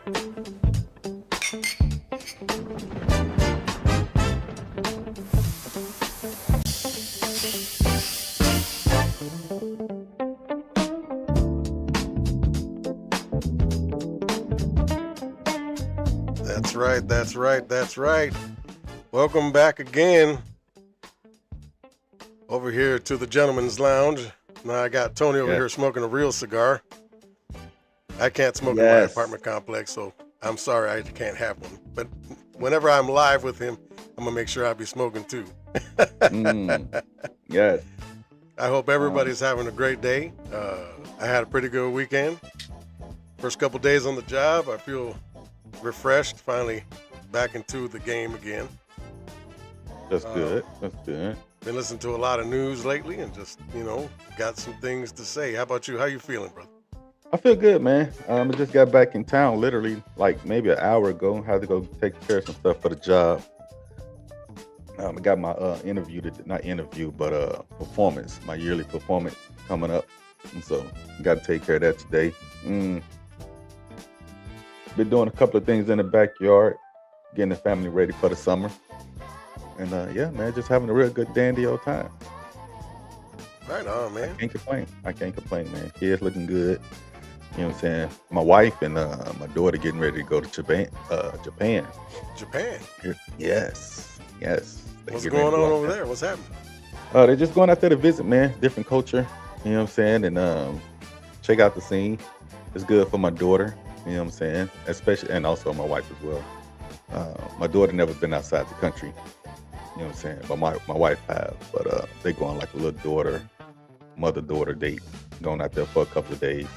That's right. That's right. That's right. Welcome back again over here to the Gentleman's Lounge. Now I got Tony over Yeah. here smoking a real cigar. I can't smoke in my Yes. apartment complex, so I'm sorry I can't have one. But whenever I'm live with him, I'm gonna make sure I be smoking too. Yes. I hope everybody's having a great day. I had a pretty good weekend. First couple days on the job, I feel refreshed. Finally back into the game again. That's good. That's good. Been listening to a lot of news lately and just, got some things to say. How about you? How you feeling, brother? I feel good, man. I just got back in town literally like maybe an hour ago. Had to go take care of some stuff for the job. I got my performance, my yearly performance coming up. And so got to take care of that today. Been doing a couple of things in the backyard, getting the family ready for the summer. And yeah, man, just having a real good dandy old time. Right on, man. I can't complain, man. Kids looking good. You know what I'm saying? My wife and my daughter getting ready to go to Japan. Japan? Yes. They What's getting ready going to on go over out there? What's happening? They're just going out there to visit, man. Different culture. You know what I'm saying? And check out the scene. It's good for my daughter. You know what I'm saying? Especially, and also my wife as well. My daughter never been outside the country. You know what I'm saying? But my wife have. But they go on like a little mother-daughter date. Going out there for a couple of days.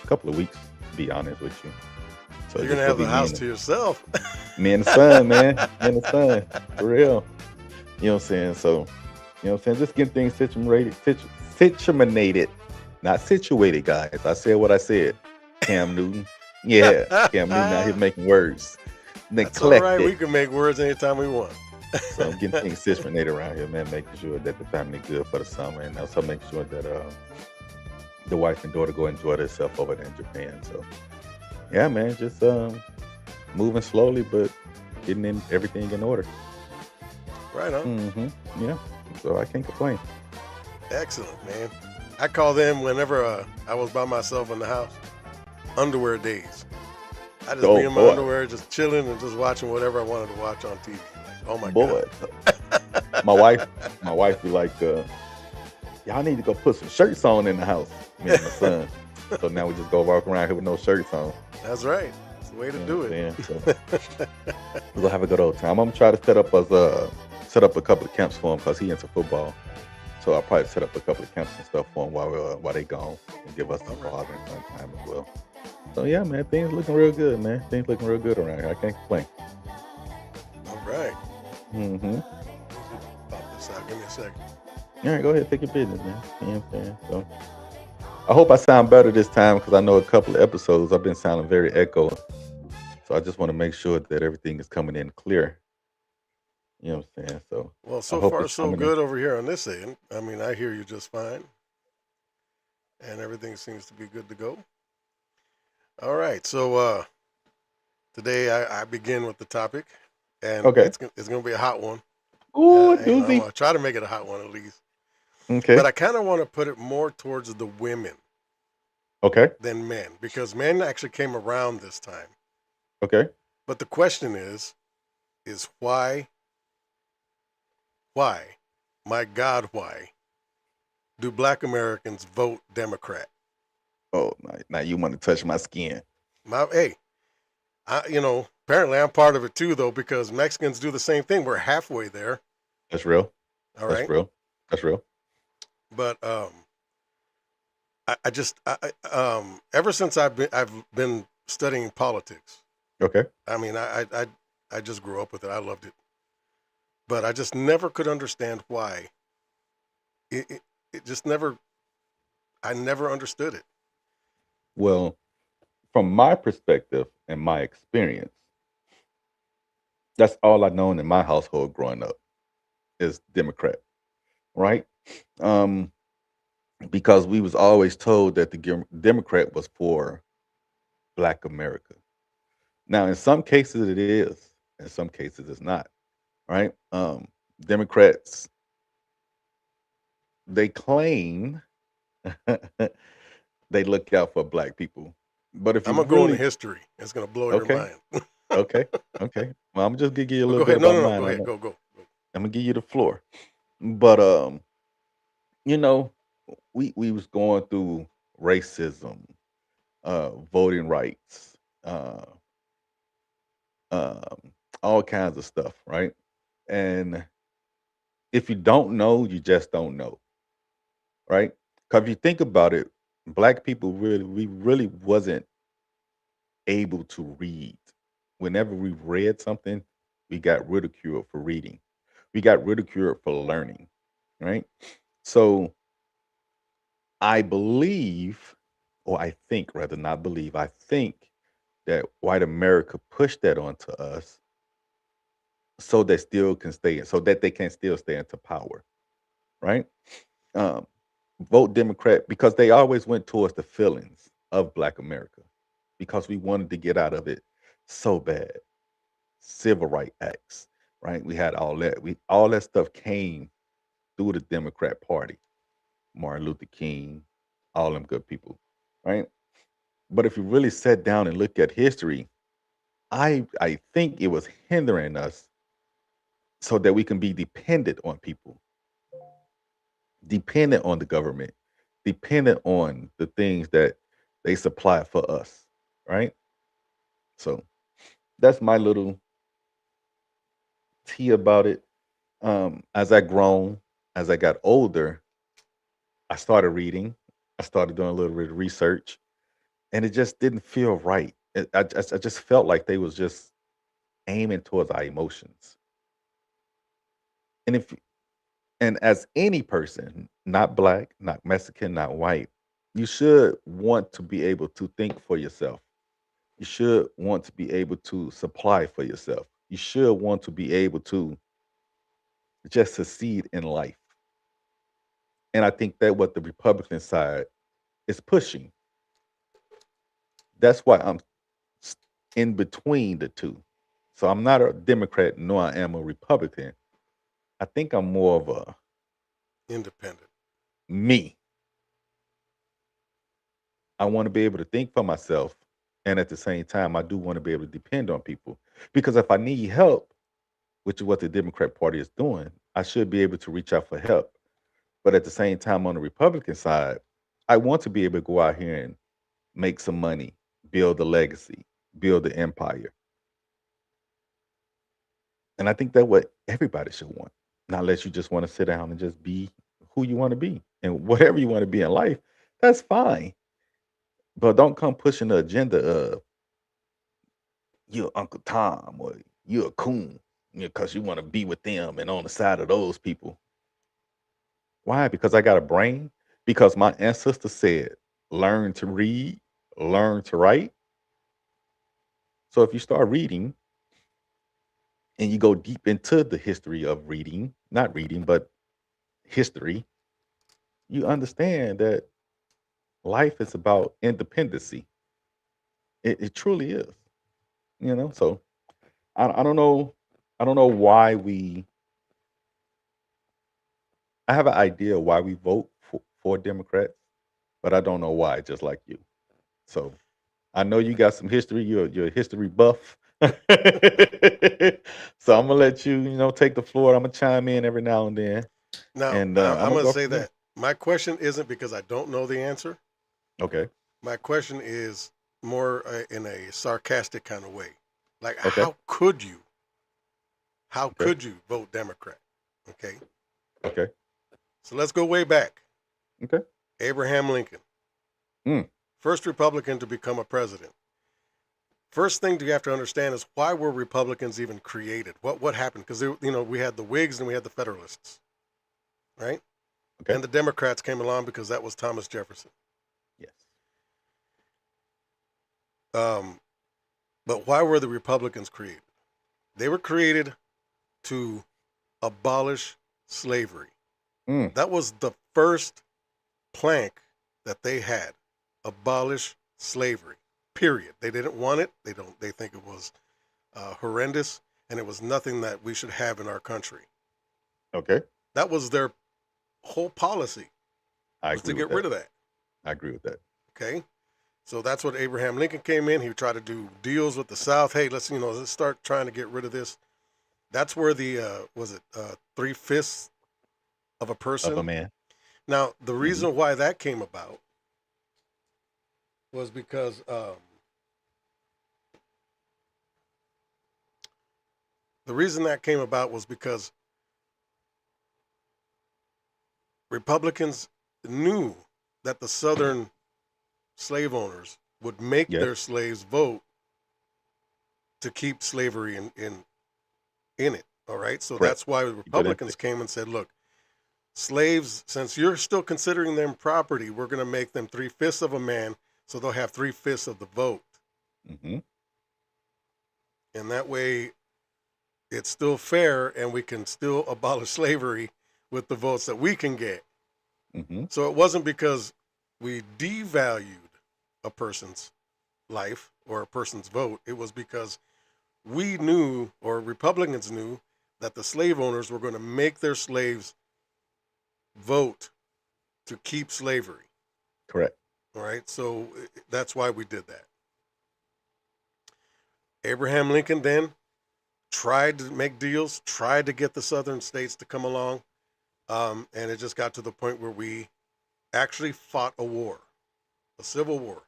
Couple of weeks, to be honest with you. So You're gonna have the house to yourself. Me and the son, man. Me and the son. For real. You know what I'm saying? So, you know what I'm saying? Just getting things situated. Not situated, guys. I said what I said. Cam Newton. Yeah. Cam Newton out here making words. That's all right. We can make words anytime we want. So I'm getting things situated around here, man. Making sure that the family good for the summer. And also making sure that the wife and daughter go enjoy themselves over there in Japan. So yeah, man, just moving slowly, but getting in everything in order. Right on. Yeah. So I can't complain. Excellent, man. I call them whenever I was by myself in the house, underwear days. I just be in my underwear, just chilling and just watching whatever I wanted to watch on TV. Like, oh my God. My wife be like, y'all need to go put some shirts on in the house, me and my son. So now we just go walk around here with no shirts on. That's right. It's the way to do it. So we're gonna have a good old time. I'm gonna try to set up a couple of camps for him because he into football. So I'll probably set up a couple of camps and stuff for him while they gone and give us some father and son time as well. So yeah, man, things looking real good, man. Things looking real good around here. I can't complain. All right. Pop this out. Give me a second. All right, go ahead, take your business, man. You know what I'm saying? So I hope I sound better this time because I know a couple of episodes I've been sounding very echo. So I just want to make sure that everything is coming in clear. You know what I'm saying? So well, so far so good over here on this end. I mean, I hear you just fine. And everything seems to be good to go. All right. So today I begin with the topic. And it's going to be a hot one. Ooh, I'm doozy. going to try to make it a hot one at least. Okay. But I kind of want to put it more towards the women than men because men actually came around this time. Okay. But the question is why, my God, why do Black Americans vote Democrat? Oh, now you want to touch my skin. Apparently I'm part of it too, though, because Mexicans do the same thing. We're halfway there. That's real. All right. That's real. But ever since I've been studying politics. Okay. I mean, I just grew up with it. I loved it, but I just never could understand why. It just never. I never understood it. Well, from my perspective and my experience, that's all I known in my household growing up is Democrat, right? Because we was always told that the Democrat was for Black America. Now, in some cases it is, in some cases it's not. Right? Democrats, they claim they look out for black people, but if you I'm gonna go into really history. It's gonna blow your okay, mind. okay, okay. Well, I'm just gonna give you a But little go bit ahead. No, about no, no. mine. Go I ahead. know Go. I'm gonna give you the floor, but you know, we was going through racism, voting rights, um, all kinds of stuff, right? And if you don't know, you just don't know, right? Because if you think about it, black people we really wasn't able to read. Whenever we read something, we got ridiculed for reading. We got ridiculed for learning, right? So I believe, or I think rather not believe, I think that white America pushed that onto us so they still can stay so that they can still stay into power, right? Um, Vote Democrat because they always went towards the feelings of Black America because we wanted to get out of it so bad. Civil Rights Acts, right? We had all that. We all that stuff came through the Democrat Party. Martin Luther King, all them good people, right? But if you really sat down and look at history, I think it was hindering us so that we can be dependent on people, dependent on the government, dependent on the things that they supply for us, right? So that's my little tea about it. As I grown, as I got older, I started reading. I started doing a little bit of research, and it just didn't feel right. I just felt like they was just aiming towards our emotions. And if and as any person, not black, not Mexican, not white, you should want to be able to think for yourself. You should want to be able to supply for yourself. You should want to be able to just succeed in life. And I think that what the Republican side is pushing. That's why I'm s- in between the two. So I'm not a Democrat, nor I am a Republican. I think I'm more of a Independent. me. I want to be able to think for myself. And at the same time, I do want to be able to depend on people. Because if I need help, which is what the Democrat Party is doing, I should be able to reach out for help. But at the same time, on the Republican side, I want to be able to go out here and make some money, build a legacy, build an empire. And I think that what everybody should want, not unless you just want to sit down and just be who you want to be. And whatever you want to be in life, that's fine. But don't come pushing the agenda of you're Uncle Tom or you're a coon because you want to be with them and on the side of those people. Why? Because I got a brain? Because my ancestor said, learn to read, learn to write. So if you start reading and you go deep into the history of reading, not reading, but history, you understand that life is about independency. It truly is, you know. So I don't know, I don't know why we. I have an idea why we vote for Democrats, but I don't know why. Just like you, so I know you got some history. You're a history buff, so I'm gonna let you, take the floor. I'm gonna chime in every now and then, Now, and I'm I'm gonna going to go say from there. that my question isn't because I don't know the answer. Okay, My question is more in a sarcastic kind of way. Like, okay, how could you? How okay, could you vote Democrat? Okay. okay, So let's go way back. okay. Abraham Lincoln, Mm, first Republican to become a president. First thing you have to understand is why were Republicans even created? What happened? Because we had the Whigs and we had the Federalists, right? okay. And the Democrats came along because that was Thomas Jefferson. Yes. Um, but why were the Republicans created? They were created to abolish slavery. Mm, That was the first plank that they had. Abolish slavery. period. They didn't want it. They think it was horrendous, and it was nothing that we should have in our country. Okay. That was their whole policy, I was to agree with get rid that. of that. I agree with that. Okay. So that's what Abraham Lincoln came in. He tried to do deals with the South. Hey, let's start trying to get rid of this. That's where the 3/5 of a person. Of a man. Now, the reason why that came about was because Republicans knew that the Southern slave owners would make Yes. their slaves vote to keep slavery in it. All right. So Correct. that's why the Republicans came and said, look, slaves, since you're still considering them property, we're going to make them 3/5 of a man, so they'll have 3/5 of the vote. Mm-hmm. And that way it's still fair and we can still abolish slavery with the votes that we can get. Mm-hmm. So it wasn't because we devalued a person's life or a person's vote. It was because we knew, or Republicans knew, that the slave owners were going to make their slaves vote to keep slavery. Correct. All right. So that's why we did that. Abraham Lincoln then tried to make deals, tried to get the southern states to come along. And it just got to the point where we actually fought a war, a civil war.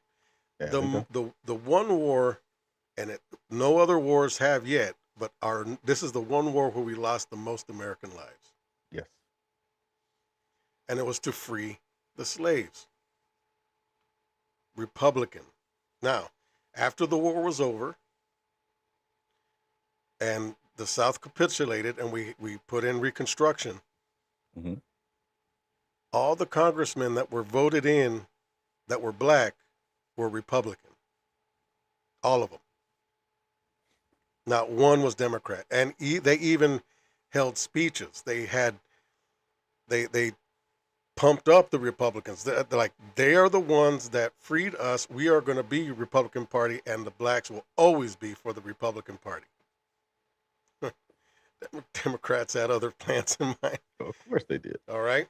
There we go. The one war, and no other wars have yet, but this is the one war where we lost the most American lives. Yes. And it was to free the slaves. Republican. Now, after the war was over and the South capitulated and we put in Reconstruction, Mm-hmm. all the congressmen that were voted in that were black were Republican. All of them. Not one was Democrat. And they even held speeches. They pumped up the Republicans. They're like, they are the ones that freed us. We are going to be Republican Party, and the blacks will always be for the Republican Party. Democrats had other plans in mind. Of course they did. All right.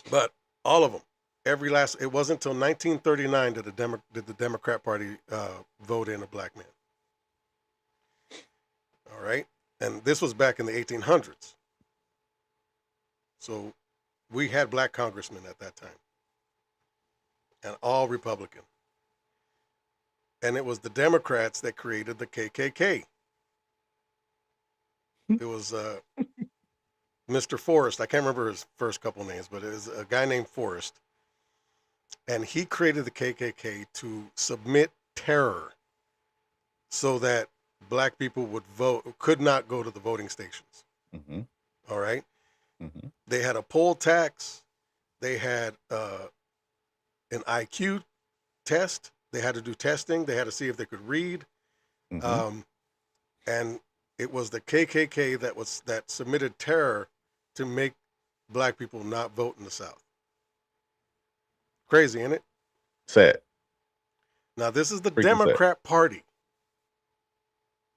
But all of them, it wasn't until 1939 did the Democrat Party vote in a black man. All right. And this was back in the 1800s. So we had black congressmen at that time. And all Republican. And it was the Democrats that created the KKK. It was Mr. Forrest. I can't remember his first couple names, but it was a guy named Forrest. And he created the KKK to submit terror so that black people could not go to the voting stations. Mm-hmm. All right. Mm-hmm. They had a poll tax. They had an IQ test. They had to do testing. They had to see if they could read. Mm-hmm. And it was the KKK that submitted terror to make black people not vote in the South. Crazy, isn't it? Sad. Now, this is the Freaking Democrat Party.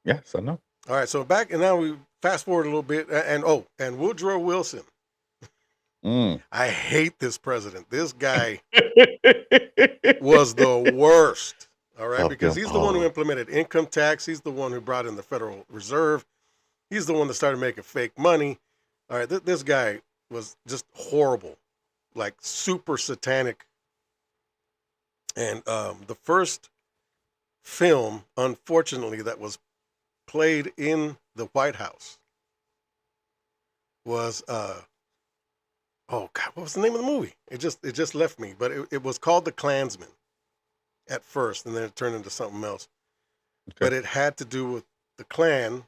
Yes, I know. All right, so now we fast forward a little bit, and Woodrow Wilson. I hate this president. This guy was the worst. All right, because he's the one who implemented income tax. He's the one who brought in the Federal Reserve. He's the one that started making fake money. All right, this guy was just horrible, like super satanic. And the first film, unfortunately, that was played in the White House was oh God, what was the name of the movie? It just left me, but it was called The Klansman at first, and then it turned into something else. Okay. But it had to do with the Klan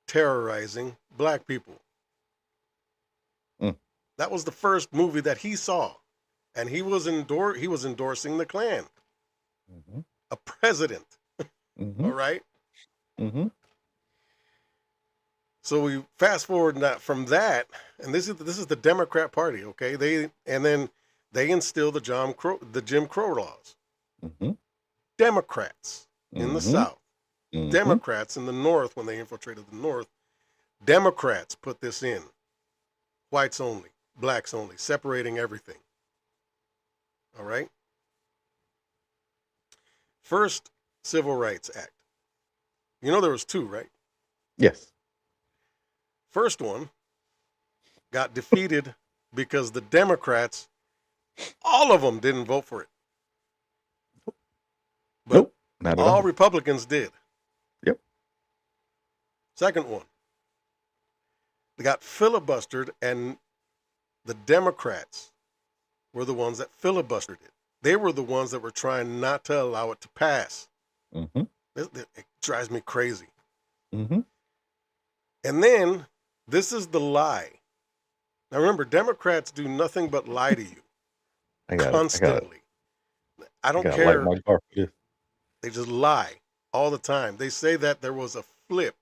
terrorizing black people. That was the first movie that he saw, and he was endorsing the Klan, a president. All right. So we fast forward from that, and this is the Democrat Party. Okay, they instill the Jim Crow laws. Democrats in the Mm-hmm. South, Mm-hmm. Democrats in the North when they infiltrated the North, Democrats put this in. Whites only, blacks only, separating everything. All right? First Civil Rights Act. You know there was two, right? Yes. First one got defeated because the Democrats, all of them didn't vote for it. But Nope. Not at all all. Republicans did. Yep. Second one, they got filibustered, and the Democrats were the ones that filibustered it. They were the ones that were trying not to allow it to pass. Mm-hmm. It drives me crazy. Mm-hmm. And then this is the lie. Now remember, Democrats do nothing but lie to you I got it. constantly. I I don't got care. like my bar for this. They just lie all the time. They say that there was a flip.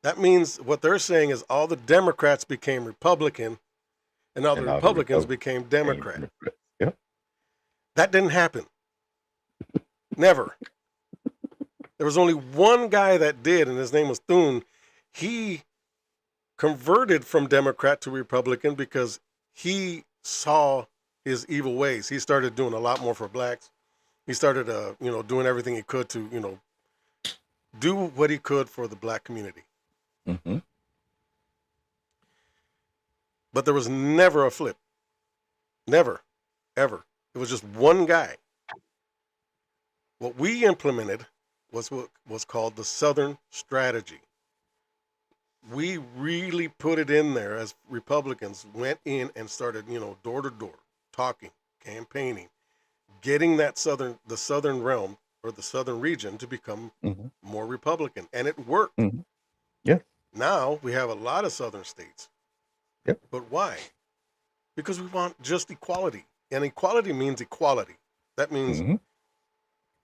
That means what they're saying is all the Democrats became Republican and all the And all the Republicans Republicans became Democrat. Yep. That didn't happen. Never. There was only one guy that did, and his name was Thune. He converted from Democrat to Republican because he saw his evil ways. He started doing a lot more for blacks. He started, doing everything he could to, do what he could for the black community. Mm-hmm. But there was never a flip. Never, ever. It was just one guy. What we implemented was what was called the Southern Strategy. We really put it in there as Republicans went in and started, door to door, talking, campaigning, getting the Southern realm or the Southern region to become Mm-hmm. more Republican. And it worked. Mm-hmm. Yeah. Now we have a lot of Southern states. Yep. But why? Because we want just equality. And equality means equality. That means Mm-hmm.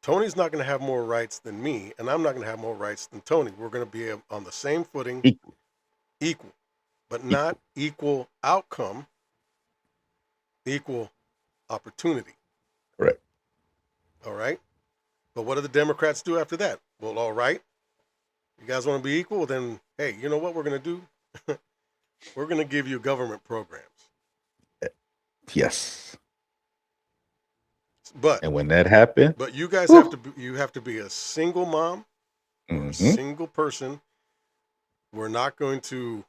Tony's not going to have more rights than me, and I'm not going to have more rights than Tony. We're going to be on the same footing, equal, but not equal outcome, equal opportunity. Correct. All right? But what do the Democrats do after that? Well, all right. You guys want to be equal? Then, hey, you know what we're going to do? We're going to give you government programs. Yes. But And when that happened, you guys have to be a single mom or a mm-hmm. single person. We're not going to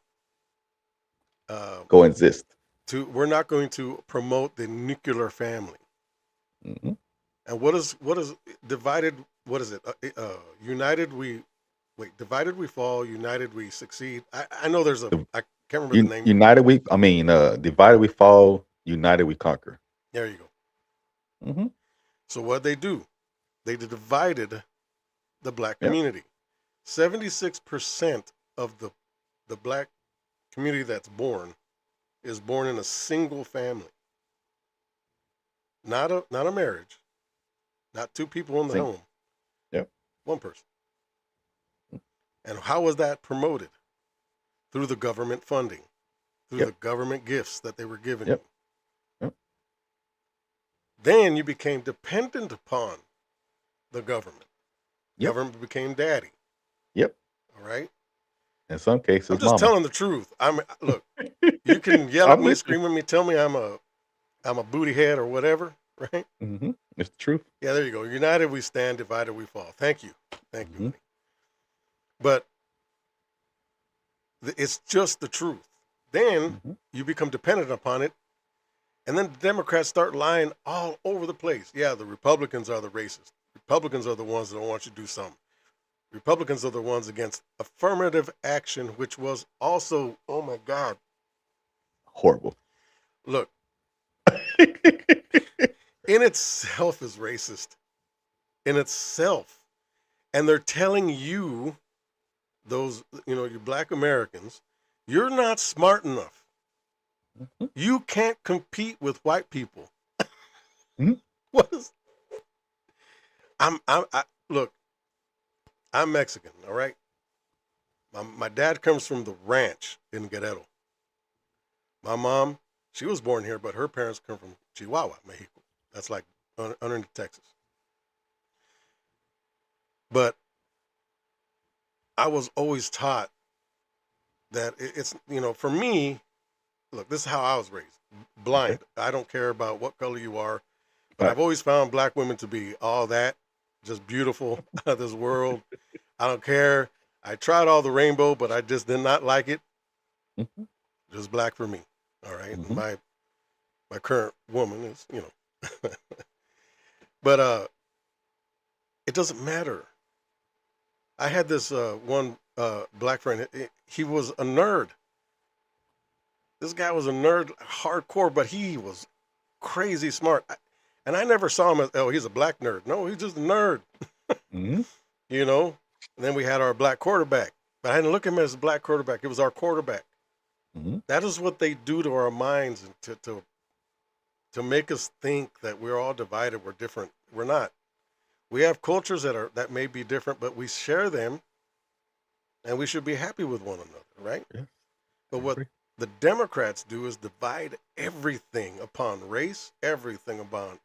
go exist. we're not going to promote the nuclear family. Mm-hmm. And what is divided? What is it? Divided we fall, united we succeed. I know there's I can't remember the name. Divided we fall, united we conquer. There you go. Mm-hmm. So what they do? They divided the black Yep. community. 76% of the black community that's born is born in a single family. Not a marriage. Not two people in the home. Yep. One person. And how was that promoted? Through the government funding, through the government gifts that they were giving you. Yep. Then you became dependent upon the government. Yep. Government became daddy. Yep. All right. In some cases, I'm just mama. telling the truth. Look. You can yell at I'm me, with scream at me, tell me I'm a booty head or whatever, right? Mm-hmm. It's the truth. Yeah, there you go. United we stand, divided we fall. Thank you. Thank Mm-hmm. you. But it's just the truth. Then Mm-hmm. you become dependent upon it, and then the Democrats start lying all over the place. Yeah, the Republicans are the racists. Republicans are the ones that don't want you to do something. Republicans are the ones against affirmative action, which was also, oh my God. Horrible. Look, in itself is racist. In itself. And they're telling you, those, you black Americans, you're not smart enough. Mm-hmm. You can't compete with white people. Mm-hmm. What is? Look, I'm Mexican, all right? My dad comes from the ranch in Guerrero. My mom, she was born here, but her parents come from Chihuahua, Mexico. That's like underneath Texas. But I was always taught that it's, for me, look, this is how I was raised. Okay. Blind. I don't care about what color you are, but I've Right. always found black women to be all that, just beautiful out of this world. I don't care. I tried all the rainbow, but I just did not like it. Hmm. Just black for me. All right. And Hmm. my current woman is, but it doesn't matter. I had this one black friend. He was a nerd. This guy was a nerd, hardcore, but he was crazy smart. And I never saw him as, oh, he's a black nerd. No, he's just a nerd, Hmm. you know. And then we had our black quarterback, but I didn't look at him as a black quarterback. It was our quarterback. Hmm. That is what they do to our minds, and to make us think that we're all divided. We're different. We're not. We have cultures that may be different, but we share them, and we should be happy with one another, right? Yes, But I what agree. the Democrats do is divide everything upon race, everything upon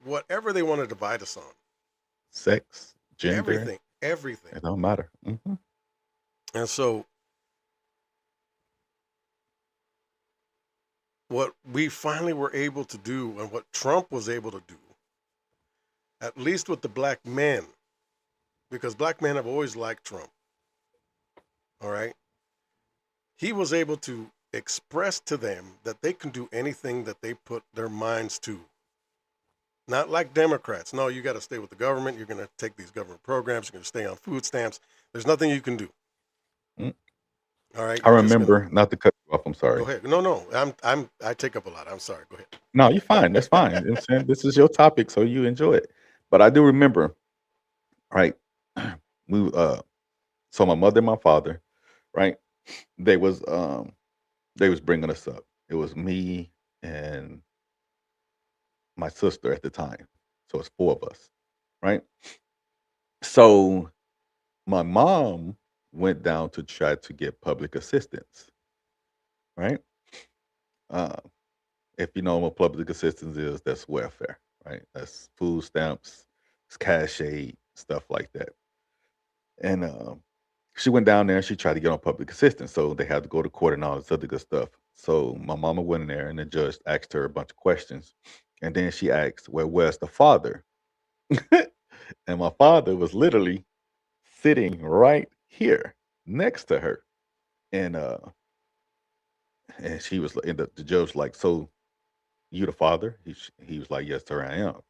whatever they want to divide us on, Sex, gender, everything, everything. it don't matter. Hmm. And so, what we finally were able to do, and what Trump was able to do, at least with the black men, because black men have always liked Trump, all right? He was able to express to them that they can do anything that they put their minds to. Not like Democrats. No, you got to stay with the government. You're going to take these government programs. You're going to stay on food stamps. There's nothing you can do. All right, I you're just going to remember, not to cut you off. I'm go sorry. ahead. No, no, I take up a lot. I'm sorry. Go No, you're fine. That's fine. You know what I'm saying, this is your topic, so you enjoy it. But I do remember, right? We so my mother and my father, right? They was um they was bringing us up. It was me and my sister at the time. So it's four of us, right? So my mom went down to try to get public assistance, right? Uh, if you know what public assistance is, that's welfare, right? That's food stamps, it's cash aid, stuff like that. And she went down there and she tried to get on public assistance. So they had to go to court and all this other good stuff. So my mama went in there and the judge asked her a bunch of questions. And then she asked, well, where's the father? And my father was literally sitting right here next to her. And she was and the judge was like, so you the father? He was like, yes, sir, I am.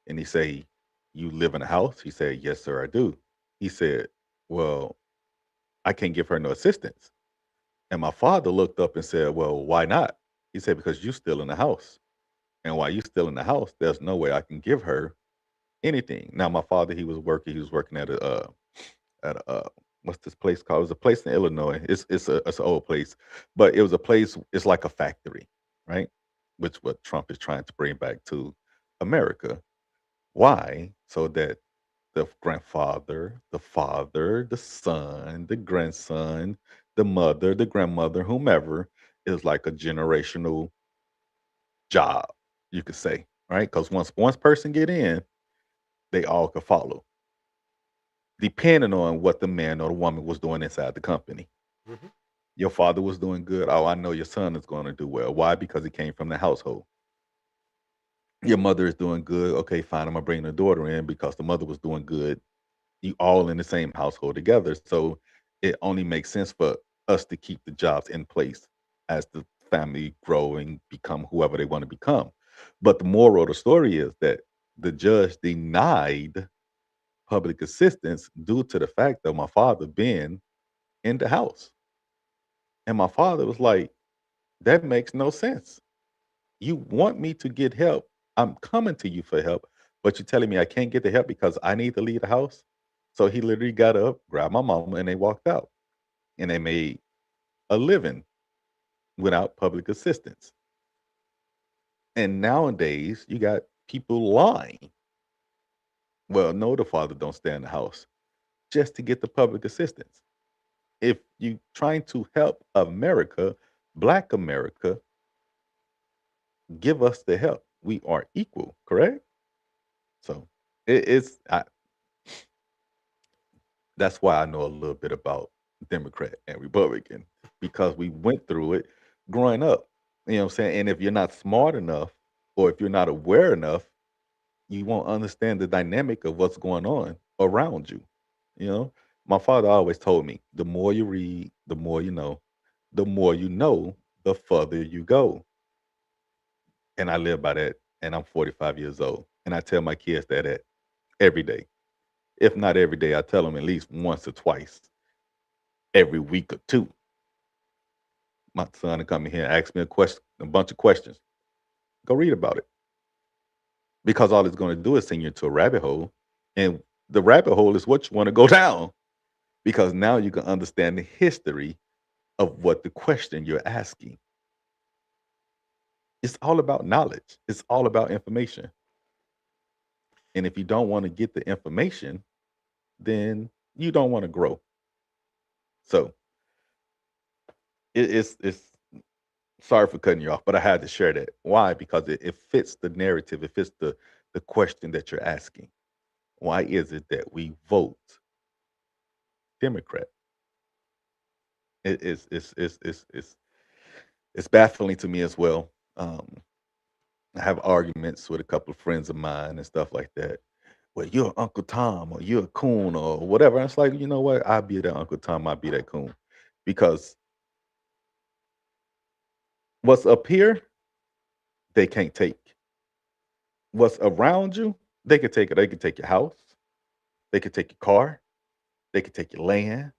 And he say, you live in a house? He said, yes, sir, I do. He said, well, I can't give her no assistance. And my father looked up and said, well, why not? He said, because you still in the house. And while you still in the house, there's no way I can give her anything. Now, my father, he was working at a, what's this place called? It was a place in Illinois. It's an old place, but it was a place. It's like a factory, right? Which what Trump is trying to bring back to America. Why? So that the grandfather, the father, the son, the grandson, the mother, the grandmother, whomever is like a generational job, you could say, right? Because once person get in, they all could follow, depending on what the man or the woman was doing inside the company. ahead. Hmm. Your father was doing good. Oh, I know your son is going to do well. Why? Because he came from the household. Your mother is doing good. Okay, fine. I'm gonna bring the daughter in because the mother was doing good. You all in the same household together. So it only makes sense for us to keep the jobs in place as the family growing, become whoever they want to become. But the moral of the story is that the judge denied public assistance due to the fact of my father being in the house. And my father was like, that makes no sense. You want me to get help. I'm coming to you for help, but you're telling me I can't get the help because I need to leave the house. So he literally got up, grabbed my mama, and they walked out. And they made a living without public assistance. And nowadays, you got people lying. Well, no, the father don't stay in the house just to get the public assistance. If you trying to help America, Black America, give us the help. We are equal, correct? So it's that's why I know a little bit about Democrat and Republican because we went through it growing up. You know what I'm saying? And if you're not smart enough or if you're not aware enough, you won't understand the dynamic of what's going on around you. You know, my father always told me the more you read, the more you know, the more you know, the further you go. And I live by that. And I'm 45 years old. And I tell my kids that every day. If not every day, I tell them at least once or twice every week or two. My son to come in here and ask me a bunch of questions. Go read about it because all it's going to do is send you into a rabbit hole, and the rabbit hole is what you want to go down because now you can understand the history of what the question you're asking. It's all about knowledge. It's all about information. And if you don't want to get the information, then you don't want to grow. So it's sorry for cutting you off, but I had to share that. Why? Because it fits the narrative. It fits the question that you're asking. Why is it that we vote Democrat? It's baffling to me as well. I have arguments with a couple of friends of mine and stuff like that. Well, you're Uncle Tom or you're a coon or whatever. And it's like, you know what? I'll be that Uncle Tom, I'll be that coon. Because what's up here, they can't take. What's around you, they can take it. They can take your house, they can take your car, they can take your land,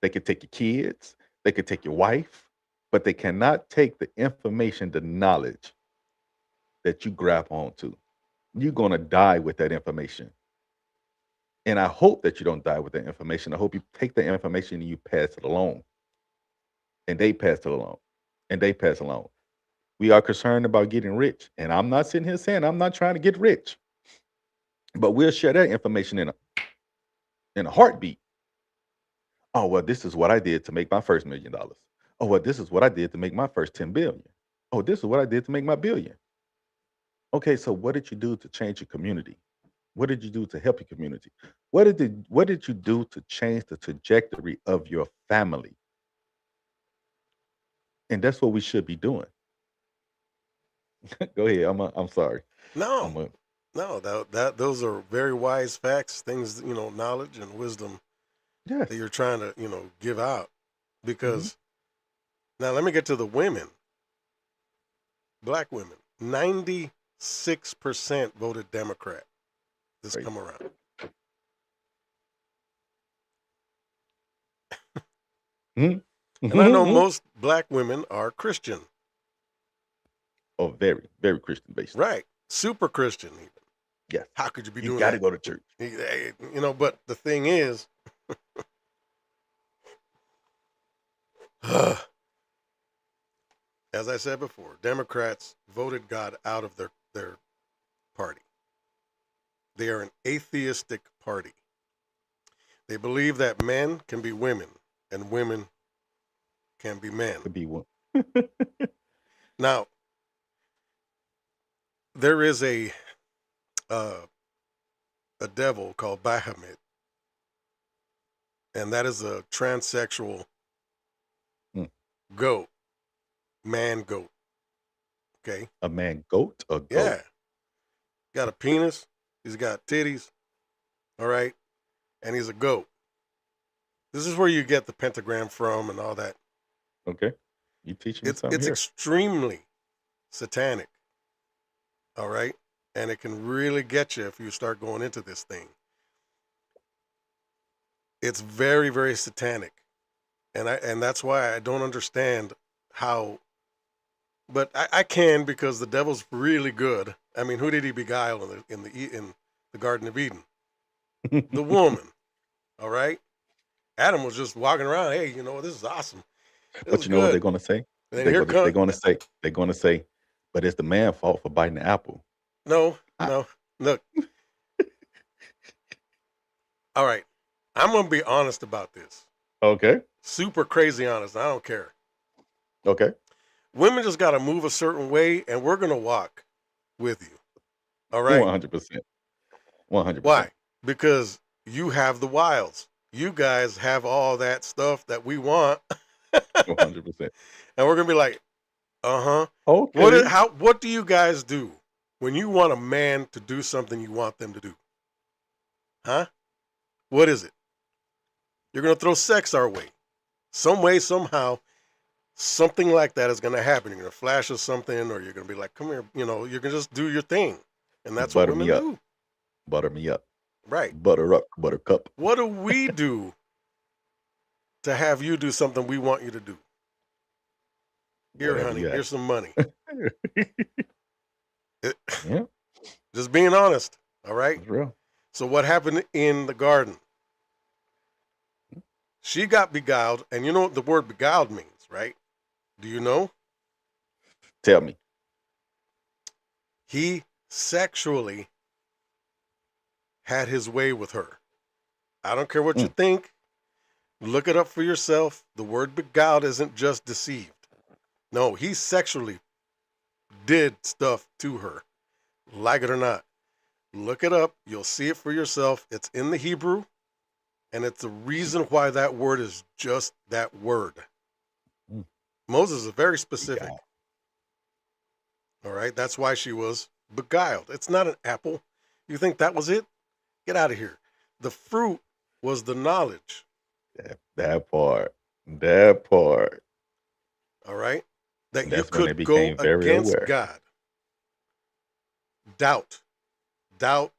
they can take your kids, they can take your wife, but they cannot take the information, the knowledge that you grab onto. You're gonna die with that information. And I hope that you don't die with that information. I hope you take the information and you pass it along. And they pass it along. And they pass along. We are concerned about getting rich. And I'm not sitting here saying I'm not trying to get rich. But we'll share that information in a heartbeat. Oh, well, this is what I did to make my first $1 million. Oh, well, this is what I did to make my first 10 billion. Oh, this is what I did to make my billion. Okay, so what did you do to change your community? What did you do to help your community? What did you do to change the trajectory of your family? And that's what we should be doing. Go ahead. I'm sorry. No, I'm a no, that those are very wise facts, things, knowledge and wisdom that yes. you're trying to, give out. Hmm. Because now let me get to the women, black women. 96% voted Democrat this Crazy. come around. Hmm. And I know most black women are Christian, Oh, very, very Christian based. right? Super Christian even. Yes. How could you be You doing got to that? go to church. But the thing is, as I said before, Democrats voted God out of their party. They are an atheistic party. They believe that men can be women and women can be men. Could be one. Now, there is uh, a devil called Bahamut, and that is a transsexual Mm. goat, man goat. Okay, A man goat or goat? yeah, got a penis, he's got titties, all right, and he's a goat. This is where you get the pentagram from and all that. Okay. You teaching me something It's here. extremely satanic, all right, and it can really get you if you start going into this thing. It's very very satanic, and that's why I don't understand how. But I can because the devil's really good. I mean, who did he beguile in the Garden of Eden? The woman. All right. Adam was just walking around. Hey, this is awesome. This But is you know what good. they're gonna say? And then here They're come gonna say but it's the man fault for biting the apple. no, I, no, look. All right, I'm gonna be honest about this. okay. Super crazy honest. I don't care. Okay. Women just got to move a certain way, and we're gonna walk with you. All right. 100%. 100%. Why? Because you have the wiles. You guys have all that stuff that we want, 100%. and we're gonna be like, Okay. What do you guys do when you want a man to do something you want them to do? Huh? What is it? You're gonna throw sex our way. Some way, somehow, something like that is gonna happen. You're gonna flash us something, or you're gonna be like, come here, you're gonna just do your thing. And that's what Butter me women up. do. Butter me up. Right. Butter up, buttercup. What do we do to have you do something we want you to do? Here, Whatever honey, you here's some money. Yeah, Just being honest. All right. it's real. So what happened in the garden? She got beguiled, and you know what the word beguiled means, right? Do you know? Tell me. He sexually had his way with her. I don't care what you think. Look it up for yourself. The word beguiled isn't just deceived. No, he sexually did stuff to her, like it or not. Look it up. You'll see it for yourself. It's in the Hebrew, and it's the reason why that word is just that word. Mm. Moses is very specific. Beguiled. All right, that's why she was beguiled. It's not an apple. You think that was it? Get out of here. The fruit was the knowledge. That part. That part. All right, that And you that's when they could go became very against aware. God. Doubt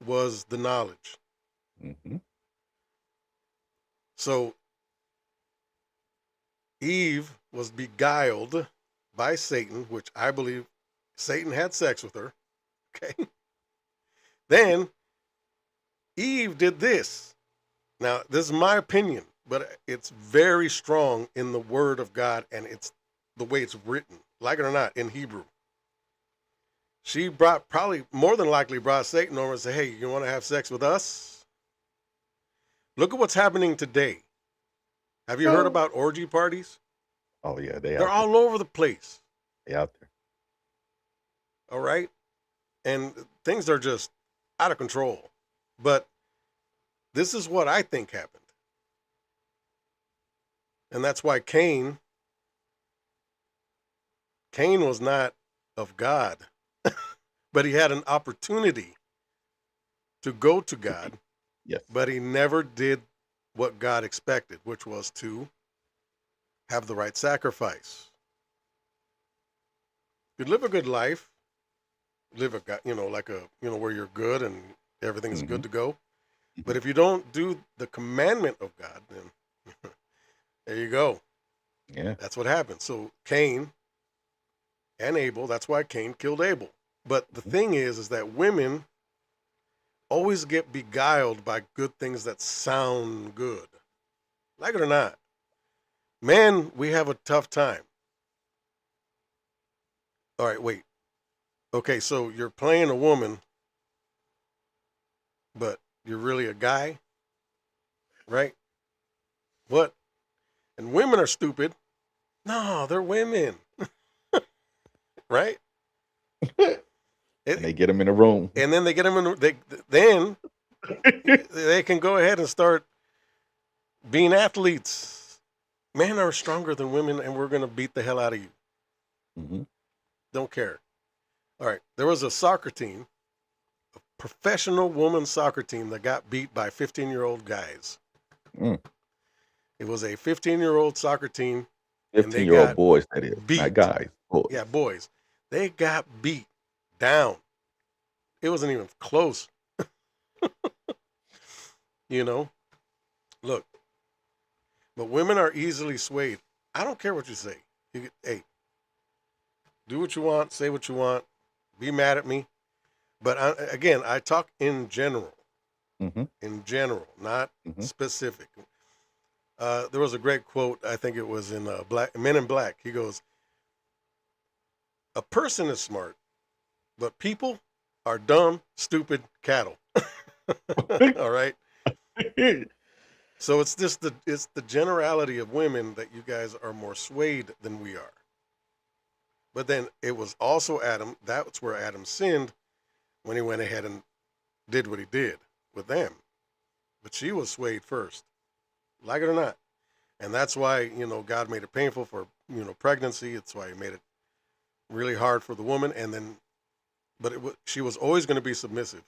was the knowledge. Hmm. So Eve was beguiled by Satan, which I believe Satan had sex with her. Okay. Then Eve did this. Now, this is my opinion, but it's very strong in the word of God, and it's the way it's written, like it or not, in Hebrew. She probably more than likely brought Satan over and said, hey, you want to have sex with us? Look at what's happening today. Have you heard about orgy parties? Oh yeah, They're all over the place. They out there. All right. And things are just out of control. But this is what I think happened. And that's why Cain was not of God, but he had an opportunity to go to God, Yes. but he never did what God expected, which was to have the right sacrifice. You live a good life, live where you're good and everything's good to go. But if you don't do the commandment of God, then there you go. Yeah. That's what happened. So Cain and Abel, that's why Cain killed Abel. But the thing is that women always get beguiled by good things that sound good. Like it or not. Men, we have a tough time. All right, wait. Okay, so you're playing a woman, but you're really a guy, right? What? And women are stupid. No, they're women, right? And they get them in a room. And then they get them in. Then they can go ahead and start being athletes. Men are stronger than women, and we're gonna beat the hell out of you. Mm-hmm. Don't care. All right, there was a soccer team, a professional women's soccer team that got beat by 15-year-old guys. Mm. It was a 15-year-old soccer team. And they 15-year-old got boys, that is. beat. Not guys. Boys. Yeah, boys. They got beat down. It wasn't even close. Look, but women are easily swayed. I don't care what you say. Hey, do what you want, say what you want, be mad at me. But I talk in general. Mm-hmm. In general, not specific. There was a great quote. I think it was in Men in Black. He goes, "A person is smart, but people are dumb, stupid cattle." All right. So it's the generality of women that you guys are more swayed than we are. But then it was also Adam. That's where Adam sinned when he went ahead and did what he did. with them, but she was swayed first, like it or not. And that's why, God made it painful for, pregnancy. It's why he made it really hard for the woman. And then, but she was always going to be submissive.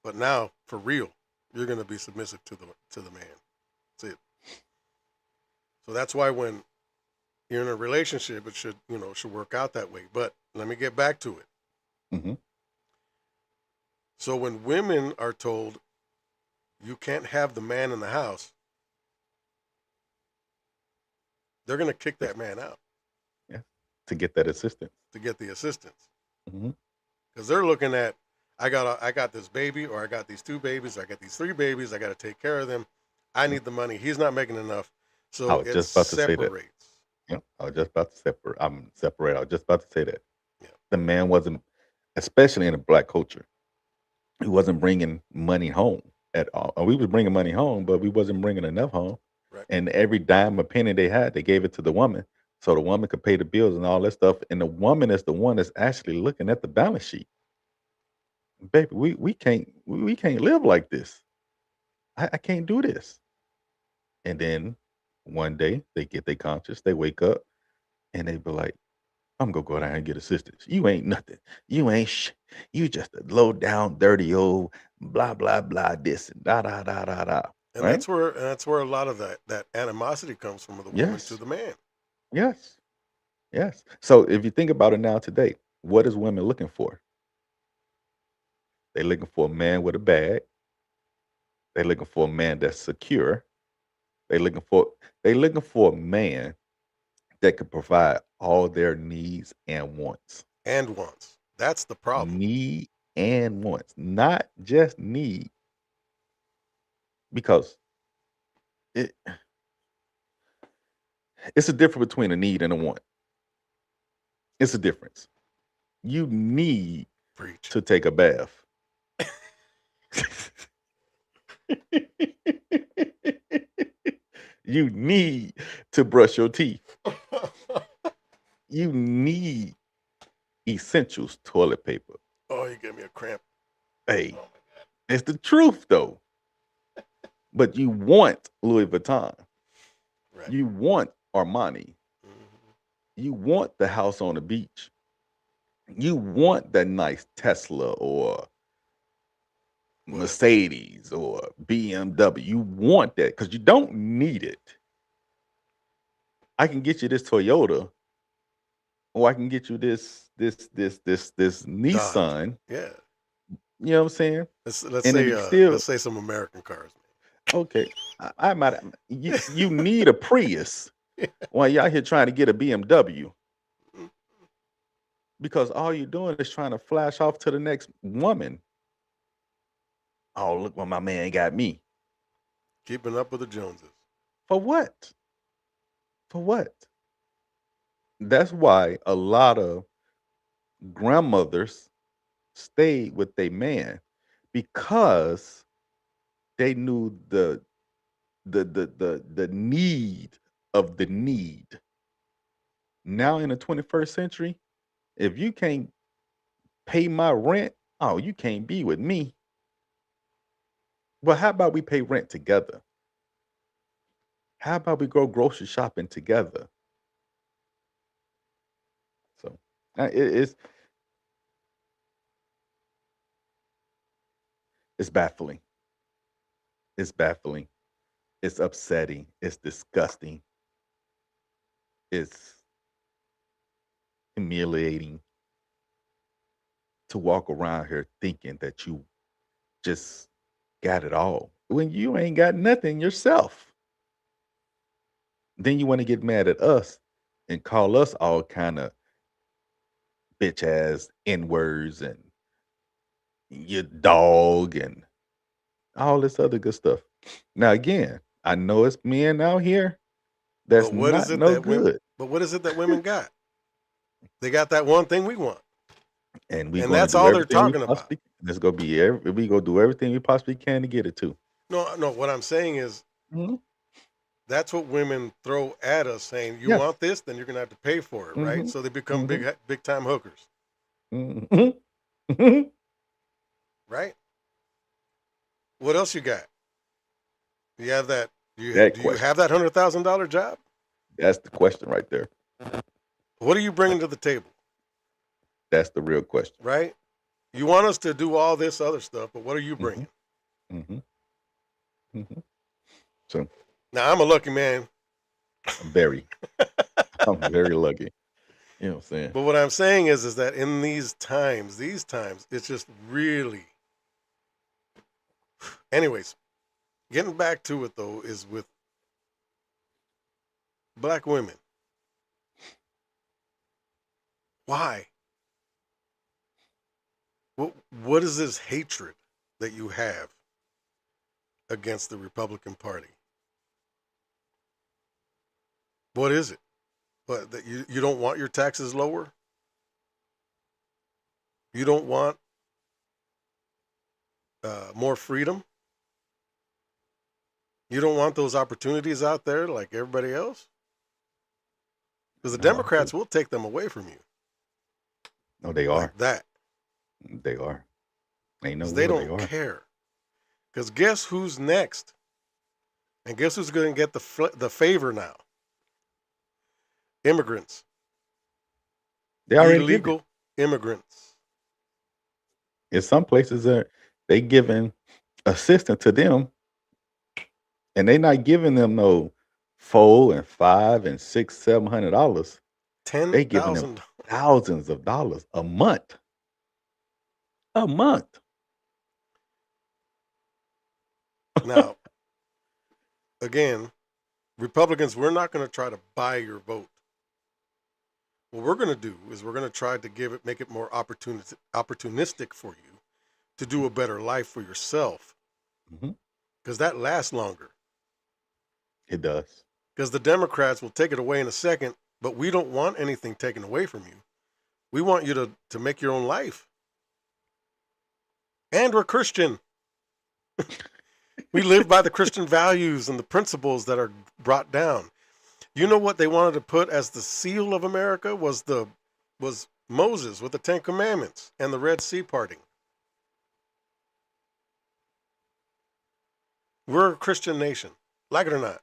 But now, for real, you're going to be submissive to the man. That's it. So that's why when you're in a relationship, it should work out that way. But let me get back to it. Mm-hmm. So when women are told you can't have the man in the house, they're going to kick that man out. Yeah. To get that assistance. To get the assistance. Mm-hmm. Because they're looking at, I got this baby, or I got these 2 babies, I got these 3 babies, I got to take care of them. I need the money. He's not making enough. So it separates. Yeah, I was just about to separate. I'm separate. I was just about to say that. Yeah. The man wasn't, especially in a black culture, he wasn't bringing money home at all. We was bringing money home, but we wasn't bringing enough home. Right. And every dime or penny they had, they gave it to the woman, so the woman could pay the bills and all that stuff. And the woman is the one that's actually looking at the balance sheet. Baby, we can't live like this. I can't do this. And then one day they get their conscience, they wake up, and they be like, I'm gonna go down and get assistance. You ain't nothing. You ain't you just a low down, dirty old blah blah blah this and da da da da da. And Right? that's where a lot of that animosity comes from the woman to the man. Yes. Yes. So if you think about it now today, what is women looking for? They're looking for a man with a bag. They're looking for a man that's secure. They're looking for a man that can provide all their needs and wants. And wants. That's the problem. Need and wants, not just need. Because it's a difference between a need and a want. It's a difference. You need Preach. to take a bath. You need to brush your teeth. You need essentials, toilet paper. Oh, you gave me a cramp. Hey, it's the truth though. But you want Louis Vuitton. Right. You want Armani. Mm-hmm. You want the house on the beach. You want that nice Tesla or Mercedes or BMW. You want that because you don't need it. I can get you this Toyota, or I can get you this Nissan. Yeah. You know what I'm saying? Let's say some American cars. Okay, I might. You need a Prius while you're out here trying to get a BMW, because all you're doing is trying to flash off to the next woman. Oh, look what my man got me. Keeping up with the Joneses. For what? For what? That's why a lot of grandmothers stayed with their man, because they knew the need of the need. Now in the 21st century, if you can't pay my rent, oh, you can't be with me. Well, how about we pay rent together? How about we go grocery shopping together? So it's baffling. It's baffling. It's upsetting. It's disgusting. It's humiliating to walk around here thinking that you just got it all when you ain't got nothing yourself. Then you want to get mad at us and call us all kind of bitch ass N-words and your dog and all this other good stuff. Now again, I know it's men out here that's not no good. But what is it that women got? They got that one thing we want. And that's all they're talking about. It's gonna be we gonna do everything we possibly can to get it to. No. What I'm saying is, that's what women throw at us, saying, "You want this, then you're gonna have to pay for it," right? So they become big time hookers, right? What else you got? You have that. That Do you question. have that $100,000 job? That's the question right there. What are you bringing to the table? That's the real question. Right? You want us to do all this other stuff, but what are you Mm-hmm. bringing? Mm-hmm. Mm-hmm. So Now I'm a lucky man, I'm very, I'm very lucky. You know what I'm saying? but what I'm saying is that in these times, it's just really. Anyways, getting back to it though is with black women. Why? What is this hatred that you have against the Republican Party? What is it? What, that you don't want your taxes lower? You don't want more freedom? You don't want those opportunities out there like everybody else? Because the No, I do. Democrats will take them away from you No, they like are. that. They are. Ain't no Because they will. They don't are. care. Because guess who's next? And guess who's going to get the favor now? Immigrants. They already give it. Illegal immigrants. In some places, they giving assistance to them, and they not giving them no $400 and $500 and $600, $700. They giving them $10,000. thousands of dollars a month. A month. Now, again, Republicans, we're not going to try to buy your vote. What we're going to do is we're going to try to make it more opportunistic for you to do a better life for yourself. Mm-hmm. Because that lasts longer. It does. Because the Democrats will take it away in a second, but we don't want anything taken away from you. We want you to make your own life. And we're Christian. We live by the Christian values and the principles that are brought down. You know what they wanted to put as the seal of America was Moses with the 10 Commandments and the Red Sea parting. We're a Christian nation, like it or not.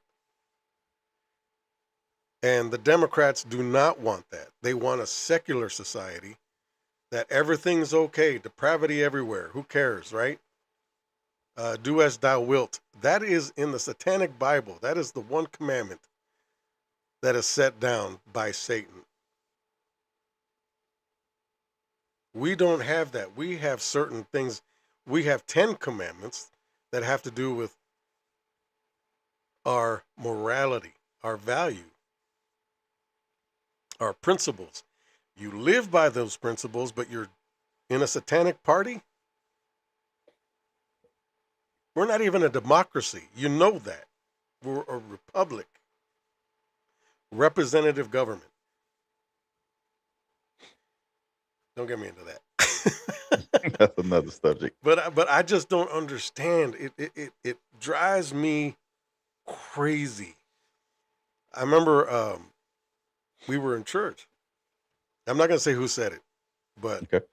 And the Democrats do not want that. They want a secular society that everything's okay, depravity everywhere. Who cares, right? Do as thou wilt. That is in the Satanic Bible. That is the one commandment that is set down by Satan. We don't have that. We have certain things. We have 10 commandments that have to do with our morality, our value, our principles. You live by those principles, but you're in a satanic party? We're not even a democracy. You know that. We're a republic. Representative government. Don't get me into that. That's another subject. But I just don't understand. It drives me crazy. I remember we were in church. I'm not going to say who said it, but Okay.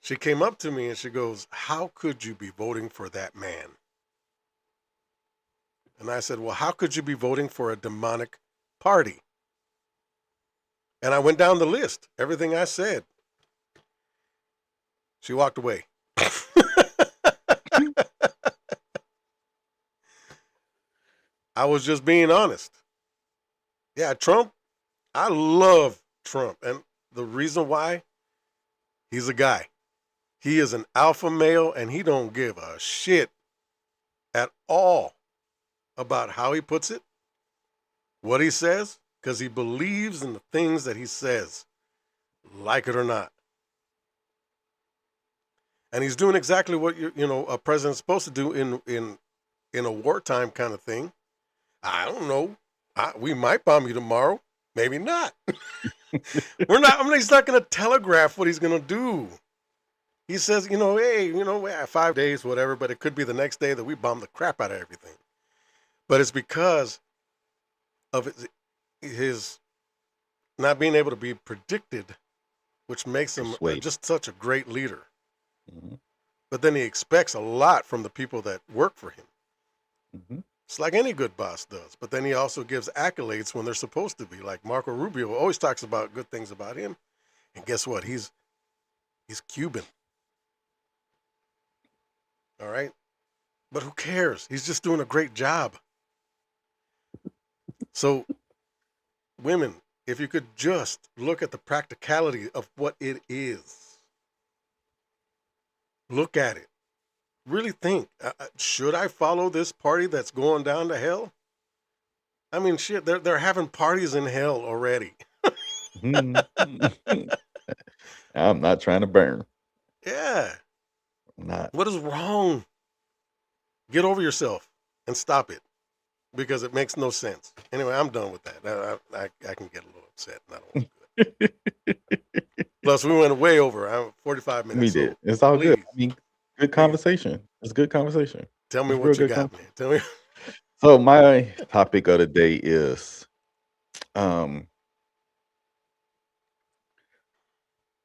she came up to me and she goes, "How could you be voting for that man?" And I said, "Well, how could you be voting for a demonic party?" And I went down the list, everything I said. She walked away. I was just being honest. Yeah, Trump, I love Trump. And the reason why, he's a guy. He is an alpha male and he don't give a shit at all about how he puts it, what he says, because he believes in the things that he says, like it or not. And he's doing exactly what a president's supposed to do in a wartime kind of thing. I don't know. We might bomb you tomorrow. Maybe not. He's not going to telegraph what he's going to do. He says, hey, we have 5 days, whatever, but it could be the next day that we bomb the crap out of everything. But it's because of his not being able to be predicted, which makes him just such a great leader. Mm-hmm. but then he expects a lot from the people that work for him. Mhm. It's like any good boss does, but then he also gives accolades when they're supposed to be. Like Marco Rubio always talks about good things about him, and guess what? He's Cuban. All right, but who cares? He's just doing a great job. So, women, if you could just look at the practicality of what it is, look at it. Really think, should I follow this party that's going down to hell? I mean, shit, they're having parties in hell already. Mhm. I'm not trying to burn. Yeah. I'm not. What is wrong? Get over yourself and stop it because it makes no sense. Anyway, I'm done with that. I can get a little upset and I don't want to do it. Plus, we went way over. I'm 45 We minutes. did. So It's all good. please, I mean, good please conversation. It's good conversation. tell me It's real what you good got, conversation. man. Tell me. So my topic of the day is um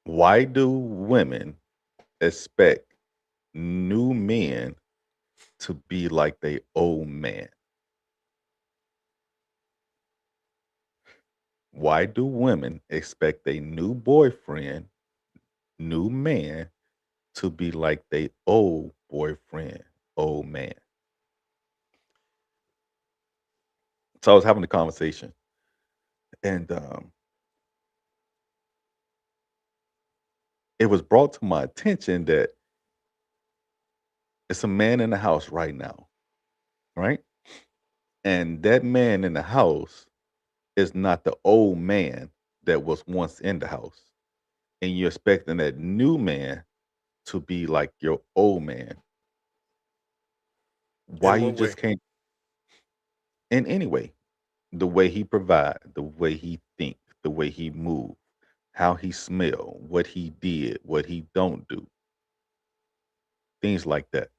why do women expect new men to be like they old man? Why do women expect a new boyfriend, new man to be like they old boyfriend, old man? So I was having a conversation and it was brought to my attention that it's a man in the house right now, right? And that man in the house is not the old man that was once in the house. And you're expecting that new man to be like your old man. Why In you what way? just can't in any way? The way he provide, the way he think, the way he move, how he smell, what he did, what he don't do, things like that.